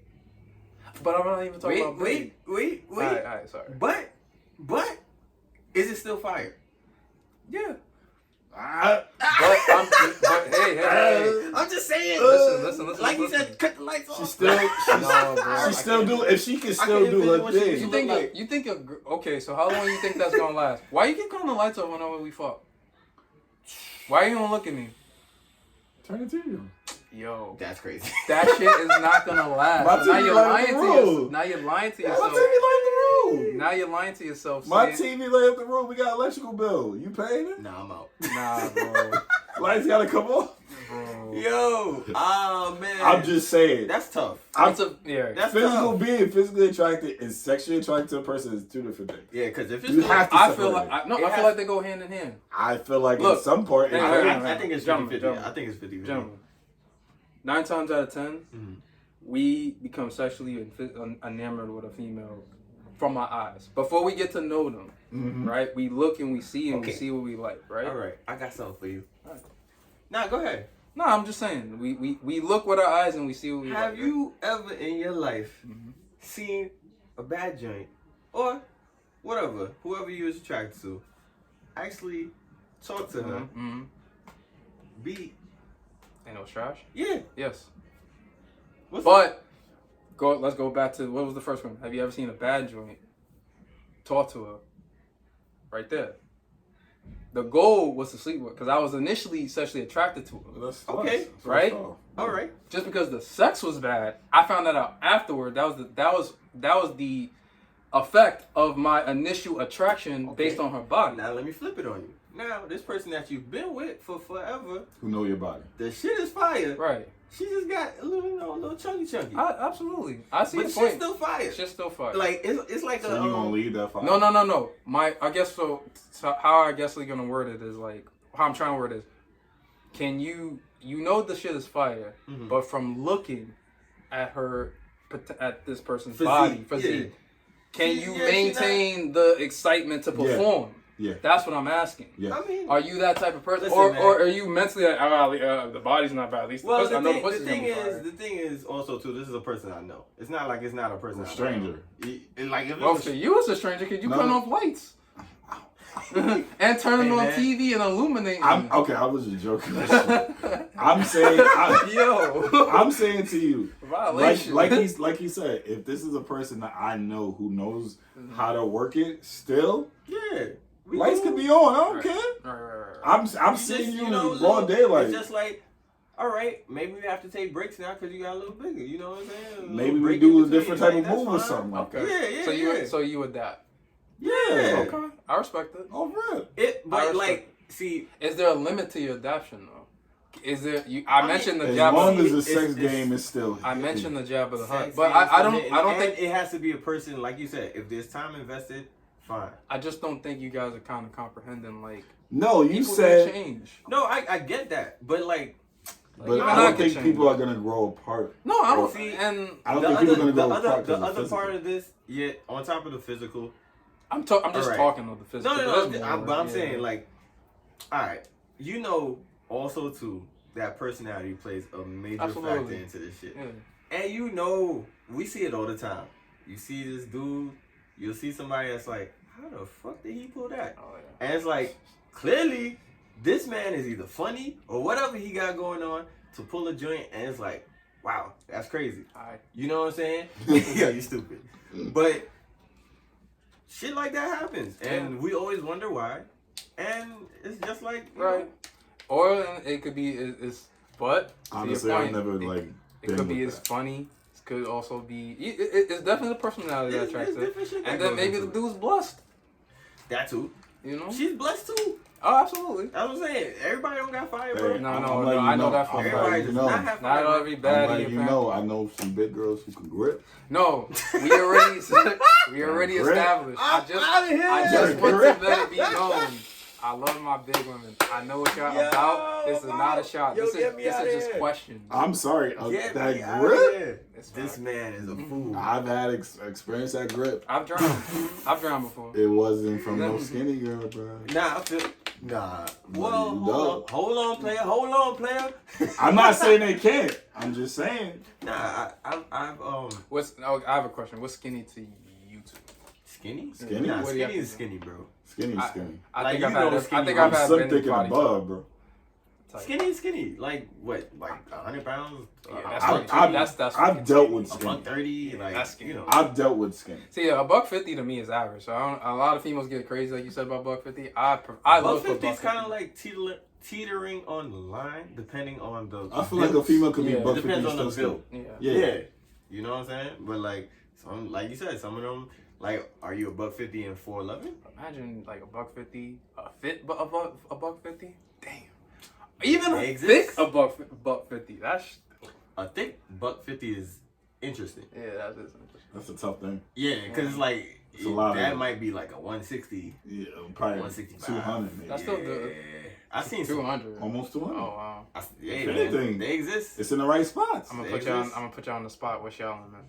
But I'm not even talking about big. Wait. All right, sorry. But, is it still fire? Yeah. Ah, But hey. I'm just saying. Listen. Like you listen. said, cut the lights off. she's still, No, bro. she's still do. If she can still can't do envision her what she thing, You think okay? So how long you think that's gonna last? Why you keep calling the lights off whenever we fuck? Why you gonna look at me? turn the TV on. Yo, That's crazy. that shit is not gonna last. My now TV you're like lying the to room. yourself. Now you're lying to My yourself. TV lay up the room. Now you're lying to yourself. My saying- TV lay up the room. We got electrical bill. You paying it? Nah, I'm out. Nah, bro. Lights gotta come on. Bro. Yo, oh man. I'm just saying. That's tough. That's a yeah. That's Physical tough. being physically attracted and sexually attracted to a person is two different things. Yeah, because if it's You have to I separate feel like it. I It feel has- like they go hand in hand. I feel like Look, in some part, it hey, could. I think it's 50-50. Gentlemen. I think it's 50-50. Gentlemen, 9 times out of 10, Mhm. we become sexually enamored with a female from our eyes. Before we get to know them, Mhm. right? We look and we see and we Okay. see what we like, right? All right, I got something for you. Alright. Nah, go ahead. No, I'm just saying. We look with our eyes and we see what we like. Have you ever in your life Mhm. seen a bad joint or whatever, whoever you was attracted to, actually talk to her, Mm-hmm. be And it was trash? yeah. Yes. What's But let's go back to what was the first one? Have you ever seen a bad joint? Talk to her. Right there. The goal was to sleep with, because I was initially sexually attracted to her. That's Okay. that's Right? all. all right? Just because the sex was bad, I found that out afterward. That was the effect of my initial attraction Okay. based on her body. Now let me flip it on you. Now this person that you've been with for forever, Who know your body? the shit is fire. Right. She just got a little chunky. Absolutely. I see But the shit's point. still fire. Shit's still fire. Like it's like So a you gonna leave that fire? No. I guess so how I guess we're gonna word it is like how I'm trying to word it is, can you know the shit is fire, Mhm. but from looking at this person's Physique, body, physique, yeah. can She- you yeah, she maintain the excitement to perform? Yeah. That's what I'm asking. Yeah. I mean, Are you that type of person, Listen, or man. are you mentally like, the body's not bad? At least well, I know the the pussy's thing gonna be fire. is, the thing is also too. This is a person I know. It's not like it's not a person. A I don't stranger. know. Like if it Well, was, for you as a stranger, could you No. turn off lights and turning Hey, on man. TV and illuminating? I'm okay. I was just joking. I'm saying, Yo, I'm saying to you, violation. like he said, if this is a person that I know who knows how to work it, still yeah, we lights cool. can be on. I don't Right. care. Right. I'm You seeing just, you know, in broad daylight. It's just like, all right, maybe we have to take breaks now because you got a little bigger. You know what I'm saying? little Maybe we break do in a between, different type like, of that's move or fine. something like that. Yeah, So yeah. so you adapt. Yeah. Okay, I respect it. Oh, real. It, I but respect like, see, Is there a limit to your adaptation though? Is there? I mentioned the As jab. long Of, as the sex it's- game is still. I mentioned the jab of the heart, sex but is I don't. the- I don't and think. it has to be a person like you said. If there's time invested, fine. I just don't think you guys are kind of comprehending. Like No, you people said change. No, I get that, but like, But even I that don't could think people are gonna grow apart. No, I don't See, and I don't think people are gonna grow the apart. other part of this, yeah, on top of the physical. I'm just Alright. talking of the physical. But I'm saying like, all right, you know, also too, that personality plays a major factor into this shit. Yeah. And you know, we see it all the time. You see this dude, you'll see somebody that's like, how the fuck did he pull that? Oh, yeah. And it's like, clearly, this man is either funny or whatever he got going on to pull a joint, and it's like, wow, that's crazy. You know what I'm saying? Yeah, you stupid. But shit like that happens, and we always wonder why. And it's just like, you know, or it could be it's but honestly, I never like. It could be as funny. It could also be. It's definitely the personality that attracts it. And then maybe the dude's blessed. That too. You know, she's blessed too. Oh, absolutely. That's what I'm saying. Everybody don't got fire, bro. No, I know that for everybody does not have fire. Not every baddie. You know, I know some big girls who can grip. No, we already established. I just want to let it be known. I love my big women. I know what y'all about. This is not a shot. This is just questions. I'm sorry. That grip? This man is a fool. I've had experience that grip. I've drowned before. It wasn't from no skinny girl, bro. Nah, I feel. Nah. Well, hold on, player. I'm not saying they can't. I'm just saying. Nah, I have a question. What's skinny to you two? Skinny? Skinny? Nah, skinny is skinny, bro. Skinny. I think I've had some thick and above, bro. Skinny. Like what? Like 100 pounds? I've dealt with skinny. 130. Like that's skinny. You know. I've dealt with skinny. See, $150 to me is average. So a lot of females get crazy, like you said about $150. I love $150 is kind of like teetering on the line, depending on the. I feel like a female could be $150. Depends on the build. Yeah. You know what I'm saying? But like you said, some of them. Like, are you $150 and 4'11"? Imagine like $150, a fit, but $150. Damn. Even a thick $150. That's a thick $150 is interesting. Yeah, that is interesting. That's a tough thing. Yeah, because it's like that might be like a 160. Yeah, probably 165. 200 maybe. That's still good. I've seen 200. Almost 200. Oh wow. Yeah, man, they exist. It's in the right spots. I'm gonna put you on the spot. What's y'all on, man?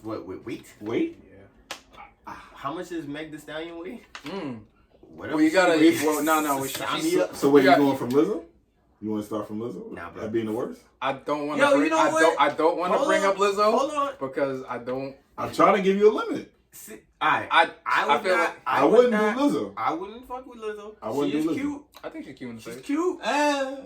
What with weight? Weight? How much is Meg Thee Stallion weigh? Well, you gotta. No. So where you going from Lizzo? You want to start from Lizzo? Nah, bro. That being the worst? I don't want to. I don't want to bring up Lizzo. Hold on, because I don't. I'm trying to give you a limit. See, I wouldn't do Lizzo. I wouldn't fuck with Lizzo. I wouldn't do Lizzo. Cute. I think she's cute in the face. She's cute. I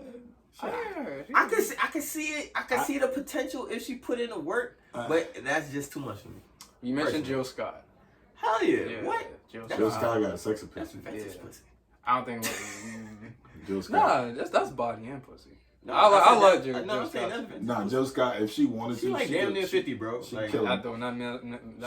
can see it. I can see the potential if she put in the work, but that's just too much for me. You mentioned Jill Scott. Hell yeah. What? Jill Scott got a sex appeal. That's pussy. I don't think. Jill Scott. Nah, that's body and pussy. No, I love Jill Scott. Nah, Jill Scott, if she wanted to, she like damn near 50, bro. She like, kill I don't.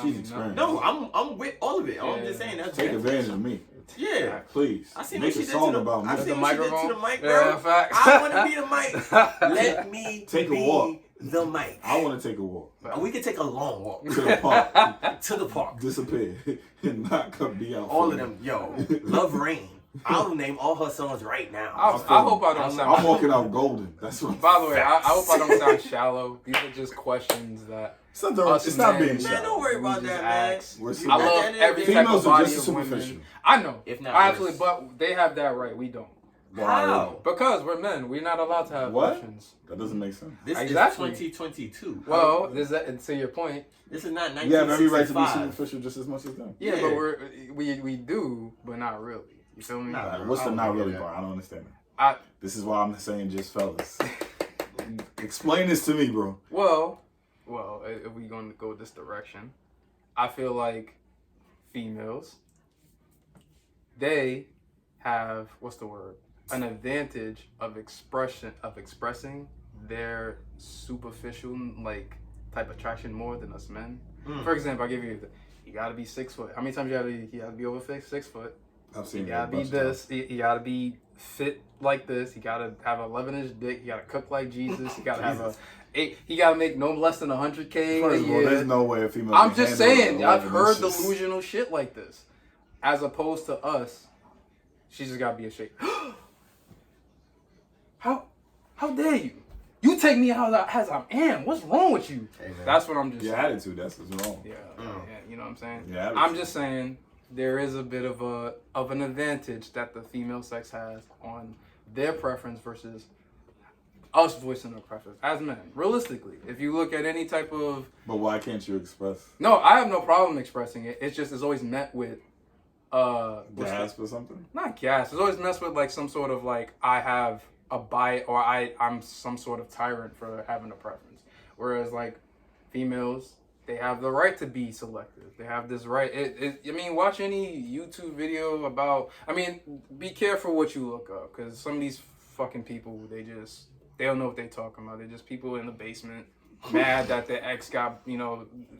She's experienced. No, I'm with all of it. I'm just saying that's take advantage of me. Yeah, please. I see make a song about me. I see what she did to the mic, bro. Yeah, facts. I want to be the mic. Let me take a walk. The mic. I want to take a walk. We can take a long walk to the park. To the park. Disappear and not come be out. All of them, yo. Love Rain. I'll name all her songs right now. I hope I don't sound. I'm walking out golden. That's what. By the way, I hope I don't sound shallow. These are just questions that. It's not being shallow. Man, don't worry about that, man. I love every type of body of women. I know. If not, absolutely, but they have that right. We don't. How? Because we're men. We're not allowed to have questions. That doesn't make sense. This is 2022. Well, and to your point, this is not 1965. You have every right to be superficial just as much as them. Yeah, but we do, but not really. You feel me? What's the not really part? I don't understand that. This is why I'm saying just fellas. Explain this to me, bro. Well, if we're going to go this direction, I feel like females, they have, an advantage of expressing their superficial type attraction more than us men. For example, I give you gotta be 6 foot. How many times you gotta be over 6 foot? I've seen you gotta be this. You gotta be fit like this. You gotta have an 11-inch dick. You gotta cook like Jesus. You gotta have you gotta make no less than 100K First of all, there's no way a female. I'm just saying. I've heard delusional shit like this, as opposed to us. She just gotta be a shape. How dare you? You take me as I am. What's wrong with you? Hey, That's what I'm just Your saying. attitude, that's what's wrong. Yeah, you know what I'm saying? Yeah, I'm just saying there is a bit of an advantage that the female sex has on their preference versus us voicing our preference as men. Realistically, if you look at any type of... But why can't you express? No, I have no problem expressing it. It's just it's always met with Gasp or something? not gas. It's always messed with like some sort of like I have a bite or I'm some sort of tyrant for having a preference. Whereas like females, they have the right to be selective. They have this right. I mean, watch any YouTube video about. I mean, be careful what you look up because some of these fucking people, they don't know what they're talking about. They're just people in the basement mad that their ex got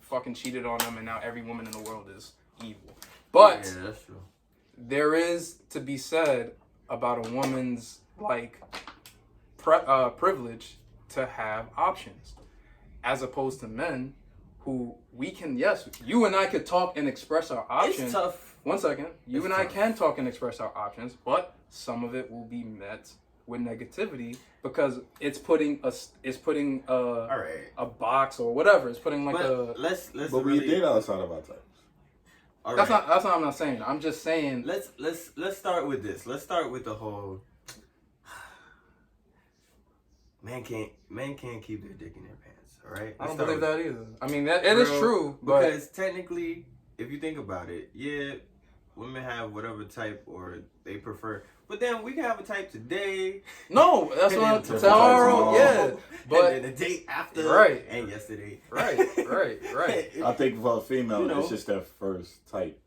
fucking cheated on them and now every woman in the world is evil. But yeah, that's true. there is to be said about a woman's like privilege to have options, as opposed to men who we can. Yes, you and I could talk and express our options. It's tough. One second, you It's and I tough. can talk and express our options, but some of it will be met with negativity because it's putting All right. a box or whatever. It's putting like But let's But really, we date outside of our types. all that's right. not what I'm not saying. I'm just saying. Let's start with this. Let's start with the whole men can't keep their dick in their pants. All right. I don't Let's start believe with that either. I mean, it is true, but because technically, if you think about it, yeah, women have whatever type or they prefer. But then we can have a type today. no, that's and what then tomorrow. Yeah, but and then the day after, Right. and yesterday, right. I think for a female, You know. it's just their first type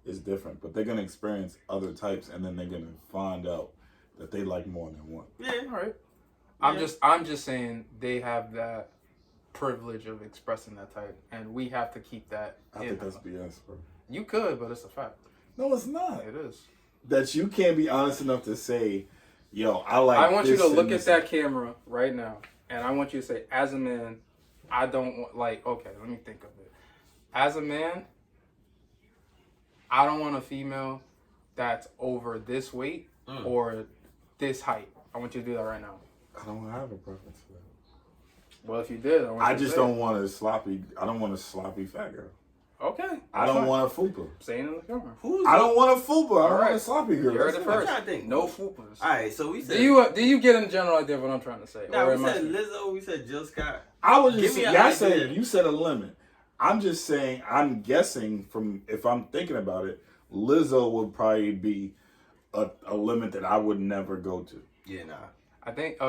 is different. But they're going to experience other types and then they're going to find out that they like more than one. Yeah, All right. Yeah. I'm just saying they have that privilege of expressing that type, and we have to keep that. I think that's BS, bro. You could, but it's a fact. No, it's not. It is. That you can't be honest enough to say, yo, I like I want you this to and look at this. that camera right now, and I want you to say, as a man, I don't want, like, okay, let me think of it. As a man, I don't want a female that's over this weight or this height. I want you to do that right now. I don't have a preference for that. Well, if you did, I want I you to just say don't it. want a sloppy. I don't want a sloppy fat girl. Okay. I don't want a fupa. Saying in the camera. I don't want a fupa. I don't want a Alright. sloppy girl. You heard it That's first. trying to think. No fupas. All right, so we said. Do you get a general idea of what I'm trying to say? Now Or we am I said speaking? Lizzo. We said Jill Scott. I was Give just me an y'all idea. said you said a limit. I'm just saying. I'm guessing from if I'm thinking about it, Lizzo would probably be a limit that I would never go to. Yeah, nah. I think. To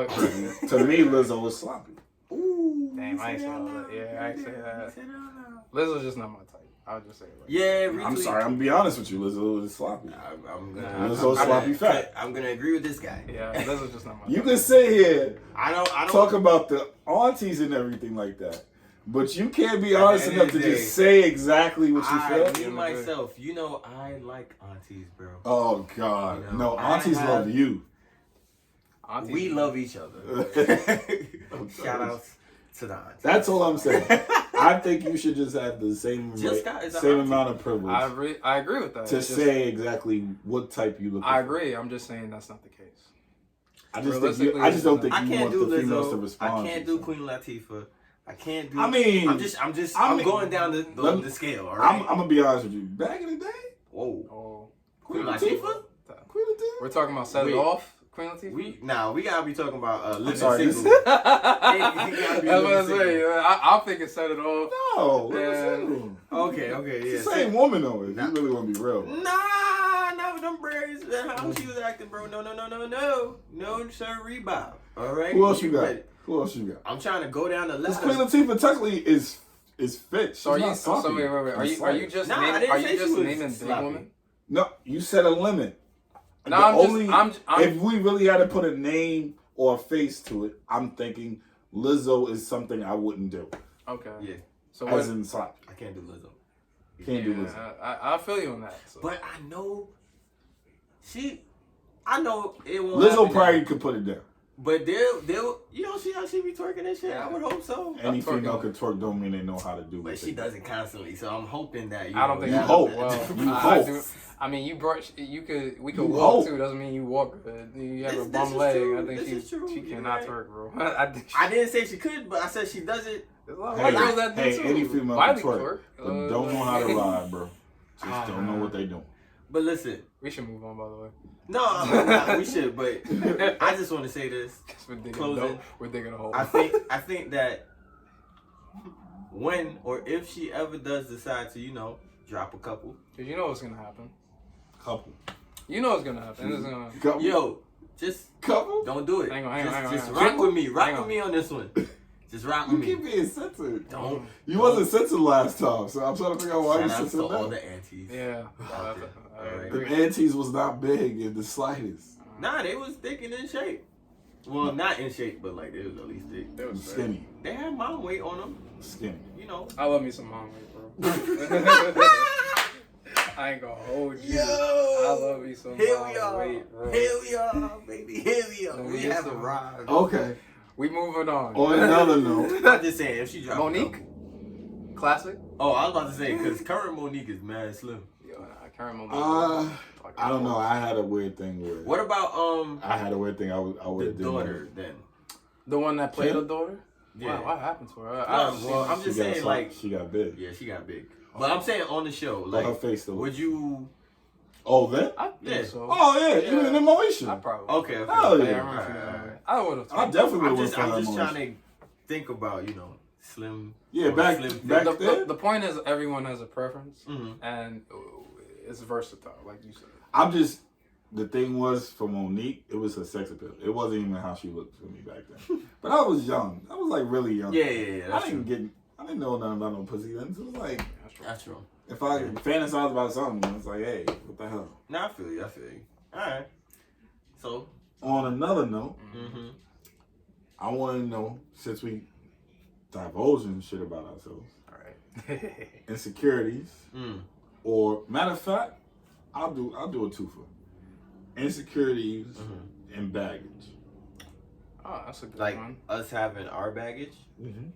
me, Lizzo is sloppy. Ooh, Damn, I ain't say all that. Yeah, I ain't say that. Say that. Lizzo's just not my type. I'll just say it. Like Yeah, retweet. I'm sorry. I'm gonna be honest with you. Lizzo is sloppy. I'm Nah, gonna. Lizzo's sloppy fat. I'm gonna agree with this guy. that. Yeah, Lizzo's just not my You type. can sit here I don't. talk about the aunties and everything like that, but you can't be honest end enough of to the day, just say exactly what you Me feel. myself, I like aunties, bro. Oh God, You know, no, aunties I love have- you. Auntie, We love each other. Shout outs to the aunties. That's all I'm saying. I think you should just have the same Jill Scott is a same auntie. amount of privilege I agree with that. to It's just- say exactly what type you look. I agree. I'm just saying that's not the case. I just think Realistically, I just don't it's think I you can't want do the females to Lizzo. respond. I can't to do you. Queen Latifah. I can't do. I mean, I'm going down the scale. All right. I'm gonna be honest with you. Back in the day, Whoa. Oh, Queen Queen Latifah, Latifah? Queen Latifah. we're talking about set it Wait. off, Queen Latifah. We gotta be talking about living sorry, single. this- That's what I'm saying. I'm thinking set it off. No, let me Yeah. see them. Okay, It's yeah. the same woman though. If Nah. you really want to be real. Nah, not with them braids. How she was acting, bro. No, sir, Bob. All right. Who else you got? But Who else you got? I'm trying to go down the Because list. Queen Latifah technically is fit. So are She's you? not sloppy. So wait. Are She's you slight. just Nah, I naming? didn't Are say you she just was naming big sloppy. women? No, you said a limit. No, The I'm if we really had to put a name or a face to it, I'm thinking Lizzo is something I wouldn't do. Okay. Yeah, So As what? in slap. I can't do Lizzo. Can't do Yeah, Lizzo. I feel you on that. So. But I know it won't Lizzo happen probably now. could put it down. But they'll, you don't see how she be twerking and shit. Yeah. I would hope so. Any female can twerk don't mean they know how to do But it. she does it constantly, so I'm hoping that I don't think you that hope. well. You I hope. do. I mean, we could You walk hope. too. Doesn't mean you walk good. You have a This bum is leg. true. I think This is true. she You're cannot right. twerk, bro. I think I didn't say she could, but I said she does it. there's a lot of Hey, white girls that do hey, too. any female Wiley can twerk, but don't know how to ride, bro. Just don't know what they doing. But listen, We should move on, by the way. no, we should. But I just want to say this. We're digging, Closing. we're digging a hole. I think that when or if she ever does decide to, drop a couple, Cause you know what's gonna happen. Couple. You know what's gonna happen. It's gonna. Couple. yo, just Couple. don't do it. Hang on, Just hang on. rock with me. Rock Hang with on. me on this one. Just rock You with keep me. being censored. Don't. You wasn't censored last time, so I'm trying to figure out why you Shout out to censored all now. the aunties. Yeah. Out there. I Alright. agree. The aunties was not big in the slightest. Nah, they was thick and in shape. Well, not in shape, but like they was at least thick. They was Skinny. They had mom weight on them. Skinny. I love me some mom weight, bro. I ain't gonna hold you. Yo, I love me some here mom we are. weight, bro. Here we are, baby. Here we are. Let me We get have some- arrived. Okay. We moving on. On another note, I'm just saying, if she dropped Monique? a couple. Classic. Oh, I was about to say, because current Monique is mad slim. Yo, I can't remember. I don't know. I had a weird thing with. What about I had a weird thing. I would the have daughter then? The one that played Kim? her daughter? Yeah. Wow, what happened to her? Well, I'm just saying, like, she got big. yeah, she got big. But I'm saying on the show, But her like, face though. would you? Oh, then? I think Yeah. so. Oh yeah, Yeah. even in Moesha. I probably. Okay. Hell Yeah, yeah. I remember she was on there. I would have. I definitely I'm would just have trying to think about, slim. Yeah, or back slim back fit. then. The point is, everyone has a preference, Mhm. and it's versatile, like you said. I'm just. The thing was for Monique, it was her sex appeal. It wasn't even how she looked for me back then. But I was young. I was like really young. Yeah. That's I true. didn't know nothing about no pussy then. So it was like, That's true. That's true. if I fantasize about something, it's like, hey, what the hell? Nah, I feel you. All right. So. On another note, Mm-hmm. I want to know, since we divulging shit about ourselves, All right. insecurities, Mm. or matter of fact, I'll do a twofer. Insecurities Mm-hmm. and baggage. Oh, that's a good Like one. us having our baggage. Mm-hmm.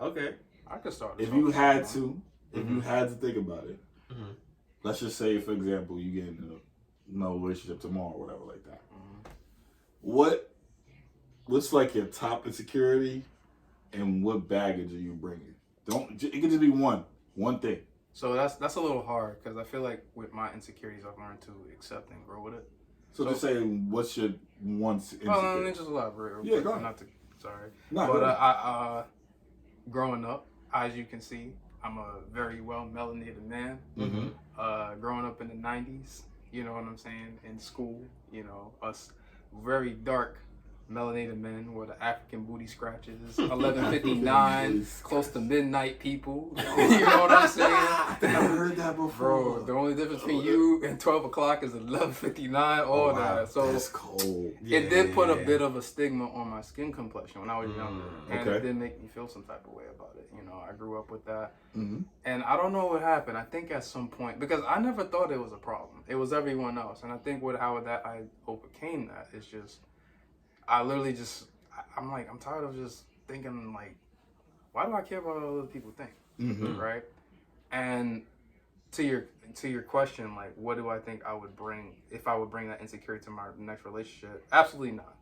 Okay. I could start. this If you off. had to, if Mm-hmm. you had to think about it, Mhm. let's just say, for example, you get in no relationship tomorrow, or whatever like that. What's like your top insecurity, and what baggage are you bringing? It can just be one thing. So that's a little hard because I feel like with my insecurities, I've learned to accept and grow with it. So just say, what's your one insecurity? Well, let me just elaborate. real Yeah, quick, go ahead. Not to, sorry. Nah, But go ahead. growing up, as you can see, I'm a very well melanated man. Mm-hmm. Growing up in the 90s, you know what I'm saying, in school, us very dark melanated men were the African booty scratches, 11:59, close to midnight people. You know what I'm saying? Never heard that before. Bro, the only difference between you and 12 o'clock is 11:59, all that. So that's cold. it did put a bit of a stigma on my skin complexion when I was younger. And Okay. it did make me feel some type of way about it. I grew up with that. Mm-hmm. And I don't know what happened. I think at some point, because I never thought it was a problem. It was everyone else. And I think how I overcame that is just, I literally just, I'm tired of just thinking like, why do I care about what other people think? Mm-hmm. Right? And to your question, like, what do I think I would bring if I would bring that insecurity to my next relationship? Absolutely not.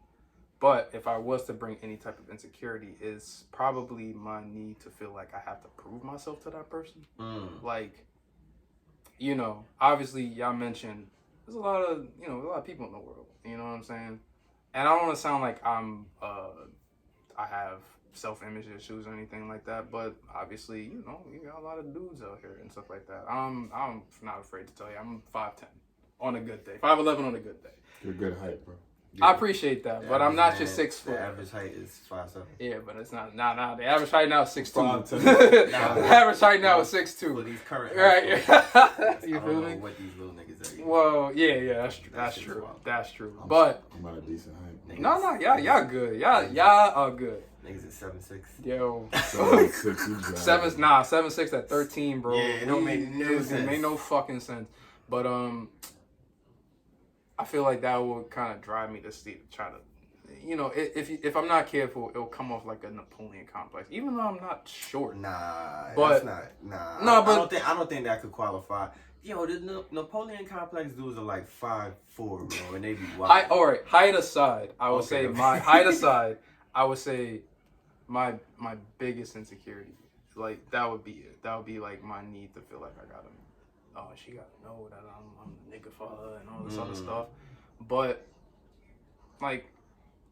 But if I was to bring any type of insecurity, is probably my need to feel like I have to prove myself to that person. Like, obviously y'all mentioned there's a lot of people in the world. You know what I'm saying? And I don't want to sound like I have self-image issues or anything like that, but obviously, you got a lot of dudes out here and stuff like that. I'm not afraid to tell you, I'm 5'10" on a good day, 5'11" on a good day. You're good height, bro. I appreciate that, but I'm not just 6 foot. The average height is 5'7". Yeah, but it's not. Nah. The average height now is 6'2". 5'10". The average height now is For 6'2". these current Right. I You don't feel know me? what these little niggas are. Well, yeah, that's true. That's shit's true. wild. That's true. But I'm at a decent height. no, y'all good. Y'all are good. Niggas is 7'6". Yo, 7'6", you drive. 7'6" at 13, bro. Yeah, it don't make no It sense. made no fucking sense. But I feel like that would kind of drive me to try to, you know, if I'm not careful, it'll come off like a Napoleon complex. Even though I'm not short. Nah, but that's not. Nah, no, but I don't think that could qualify. Yo, the Napoleon complex dudes are like 5'4", bro, and they be wild. all right, height aside, I would say Okay. my height aside, I would say my biggest insecurity, like that would be it. That would be like my need to feel like I gotta. Oh, she gotta know that I'm the nigga for her and all this other stuff. But like,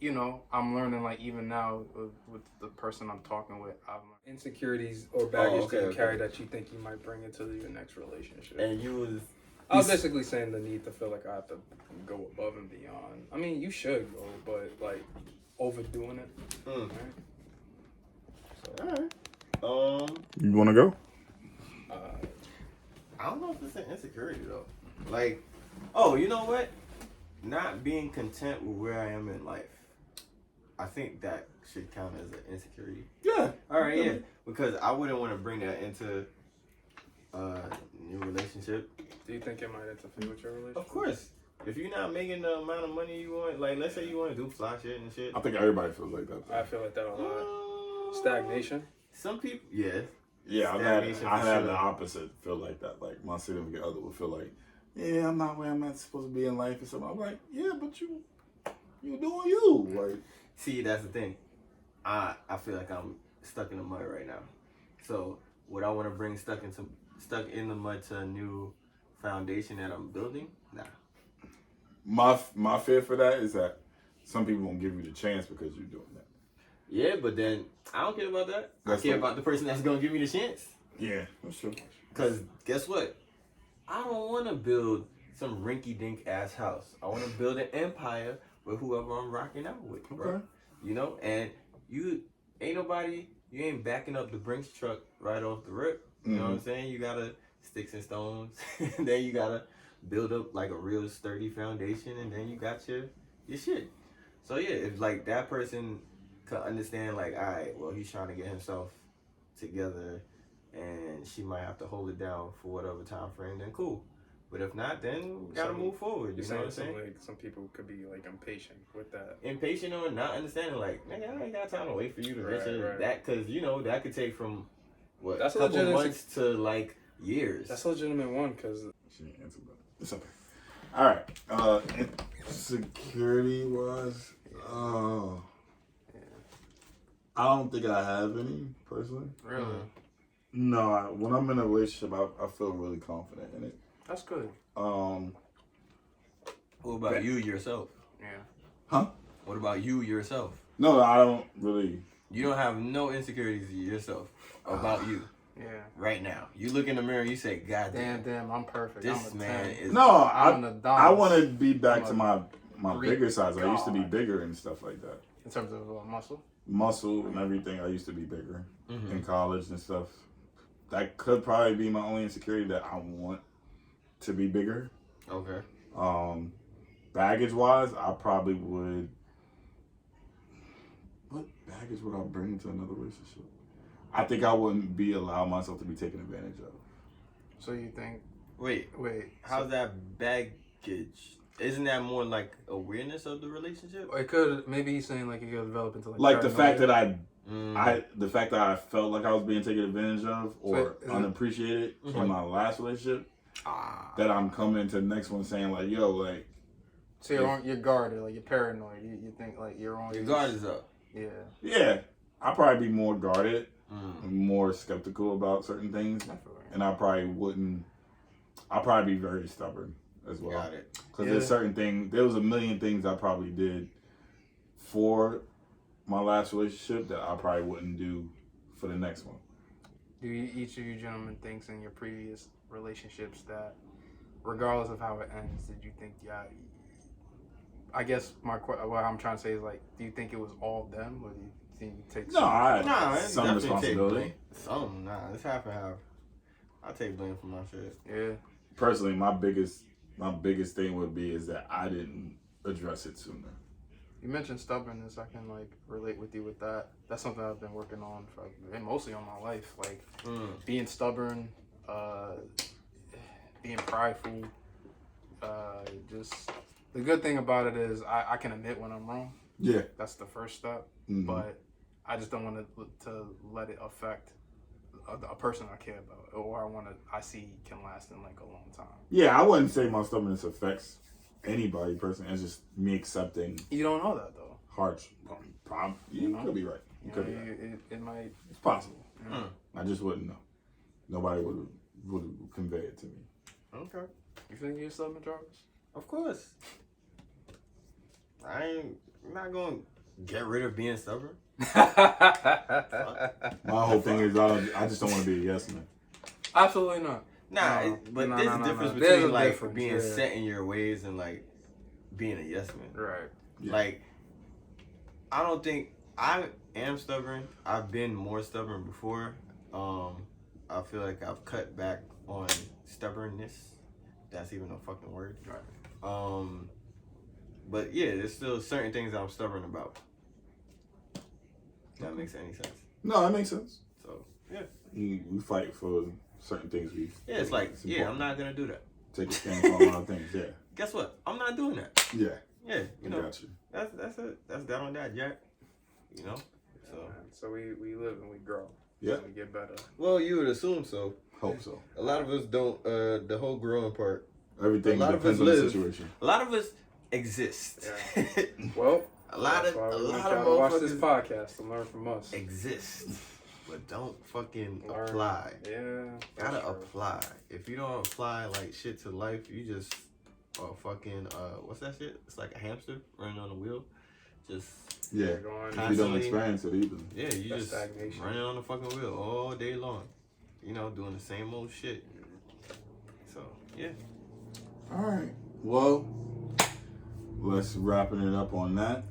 you know, I'm learning like even now with the person I'm talking with, I'm insecurities or baggage that you carry that you think you might bring into your next relationship. And you I was basically saying the need to feel like I have to go above and beyond. I mean, you should go, but like overdoing it. Right? So, all right. You want to go? I don't know if it's an insecurity though. Like, oh, you know what? Not being content with where I am in life. I think that should count as an insecurity. Yeah. All right, yeah. Because I wouldn't want to bring that into a new relationship. do you think it might interfere with your relationship? Of course. If you're not making the amount of money you want, like, let's say you want to do fly shit and shit. I think everybody feels like that. I feel like that a lot. Stagnation. Some people, yeah. Yeah, I Stagnation had for sure. the opposite feel like that. Like my significant other would feel like, yeah, I'm not where I'm not supposed to be in life or something. I'm like, yeah, but you doing you. Like, See, that's the thing. I feel like I'm stuck in the mud right now. So would I want to bring stuck in the mud to a new foundation that I'm building? Nah. my fear for that is that some people won't give you the chance because you're doing that. Yeah, but then I don't care about that. That's I care the- about the person that's gonna give me the chance. Yeah, that's true. Cause guess what? I don't want to build some rinky-dink ass house. I want to build an empire with whoever I'm rocking out with, bro. Okay. You know, and you ain't backing up the Brinks truck right off the rip. You know what I'm saying? You gotta sticks and stones, and then you gotta build up like a real sturdy foundation, and then you got your shit. So yeah, if like that person could understand, like, all right, well, he's trying to get himself together, and she might have to hold it down for whatever time frame, then cool. But if not, then gotta move forward. You know what I'm saying? Like some people could be like impatient with that. Impatient or not understanding, like, nigga, I ain't got time to wait for you to Right, mention right. that, because you know that could take from what That's a couple legitimate- months to like years. That's a legitimate one because She didn't answer, but it's okay. All right. Security wise, I don't think I have any personally. really, No, when I'm in a relationship, I feel really confident in it. that's good. What about you yourself? Yeah. Huh? What about you yourself? No, I don't really. You don't have no insecurities yourself about you Yeah. right now. You look in the mirror, you say, God Damn, I'm perfect. this I'm a man 10. is. No, I'm an Adonis. I want to be back I'm to my Greek bigger size. I used to be god. bigger and stuff like that. In terms of muscle. Muscle and everything. I used to be bigger Mhm. in college and stuff. That could probably be my only insecurity, that I want to be bigger. Okay. Baggage wise, I probably would. What baggage would I bring into another relationship? I think I wouldn't allow myself to be taken advantage of. So you think? Wait, how's that baggage? Isn't that more like awareness of the relationship? It could. Maybe he's saying like it could develop into Like the fact that paranoia. the fact that I felt like I was being taken advantage of or is it- unappreciated in my last relationship, that I'm coming into the next one saying like, yo, like, So you're guarded, like you're paranoid. You think like you're on Your guard is up. Yeah. yeah, I'll probably be more guarded, more skeptical about certain things, and I'll probably be very stubborn as well. Got it. Because there's certain things, there was a million things I probably did for my last relationship that I probably wouldn't do for the next one. Do each of you gentlemen thinks in your previous relationships that, regardless of how it ends, did you think, I guess what I'm trying to say is like, do you think it was all them, or do you think you take No, I had it's some definitely responsibility. It's half and half. I take blame for my shit. Yeah. Personally, my biggest thing would be is that I didn't address it sooner. You mentioned stubbornness. I can like relate with you with that. That's something I've been working on mostly on my life. Like being stubborn, being prideful. Just the good thing about it is I can admit when I'm wrong. Yeah. That's the first step. Mm-hmm. But I just don't want to let it affect a person I care about, or I see can last in like a long time. Yeah, I wouldn't say my stubbornness affects anybody personally. It's just me accepting. You don't know that though. Harsh. You could be right. You could be right. It might. It's possible. Mm. I just wouldn't know. Nobody would convey it to me. Okay. You think you're stubborn, Jarvis? Of course. I'm not going to get rid of being stubborn. My whole thing is I just don't want to be a yes man. Absolutely not. But there's a difference between like being set in your ways and like being a yes man. Right. Yeah. Like, I don't think I am stubborn. I've been more stubborn before. I feel like I've cut back on stubbornness. That's even a fucking word. Right. But yeah, there's still certain things I'm stubborn about. If that makes any sense. No, that makes sense. So yeah, we fight for certain things. It's like I'm not gonna do that. Take a stand on a lot of things. Yeah. Guess what? I'm not doing that. Yeah. Yeah, you know. Got you. That's it. That's that on that, Jack. You know. So we live and we grow. Yeah. And we get better. Well, you would assume so. Hope so. A lot of us don't. The whole growing part. Everything depends on the situation. A lot of us exist. Yeah. Well, a lot of watch this podcast to learn from us. Exist, but don't fucking apply. Yeah, gotta apply. If you don't apply like shit to life, you just fucking what's that shit? It's like a hamster running on a wheel. Just if you don't experience it either. Yeah, you just stagnation. running on the fucking wheel all day long. You know, doing the same old shit. So yeah. All right. Well, let's wrapping it up on that.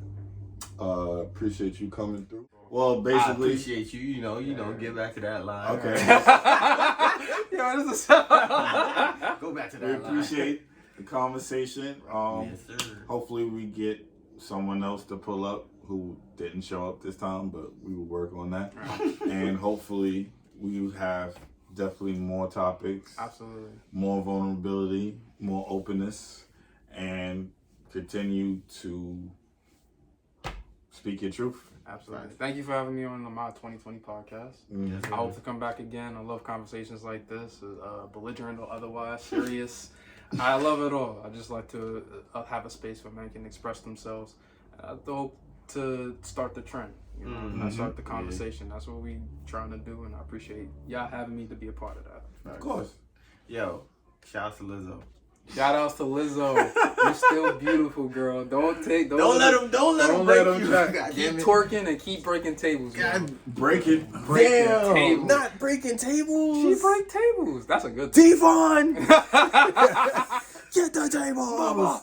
Appreciate you coming through. Well, basically, I appreciate you. You know, get back to that line. Okay. Yo, this is go back to that line. We appreciate the conversation. Yes, sir. Hopefully, we get someone else to pull up who didn't show up this time, but we will work on that. And hopefully, we have definitely more topics. Absolutely. More vulnerability, more openness, and continue to speak your truth. Absolutely. Thank you for having me on the My 20 podcast. Mm-hmm. I hope to come back again. I love conversations like this, belligerent or otherwise, serious. I love it all. I just like to have a space where men can express themselves. I hope to start the trend, you know, and start the conversation. That's what we trying to do, and I appreciate y'all having me to be a part of that. Of course. Yo, shout out to Lizzo. Shout outs to Lizzo. You're still beautiful, girl. Don't let him break you. Keep twerking and keep breaking tables. Break it. Damn. Not breaking tables. She break tables. That's a good Devon. Get the table. Mama.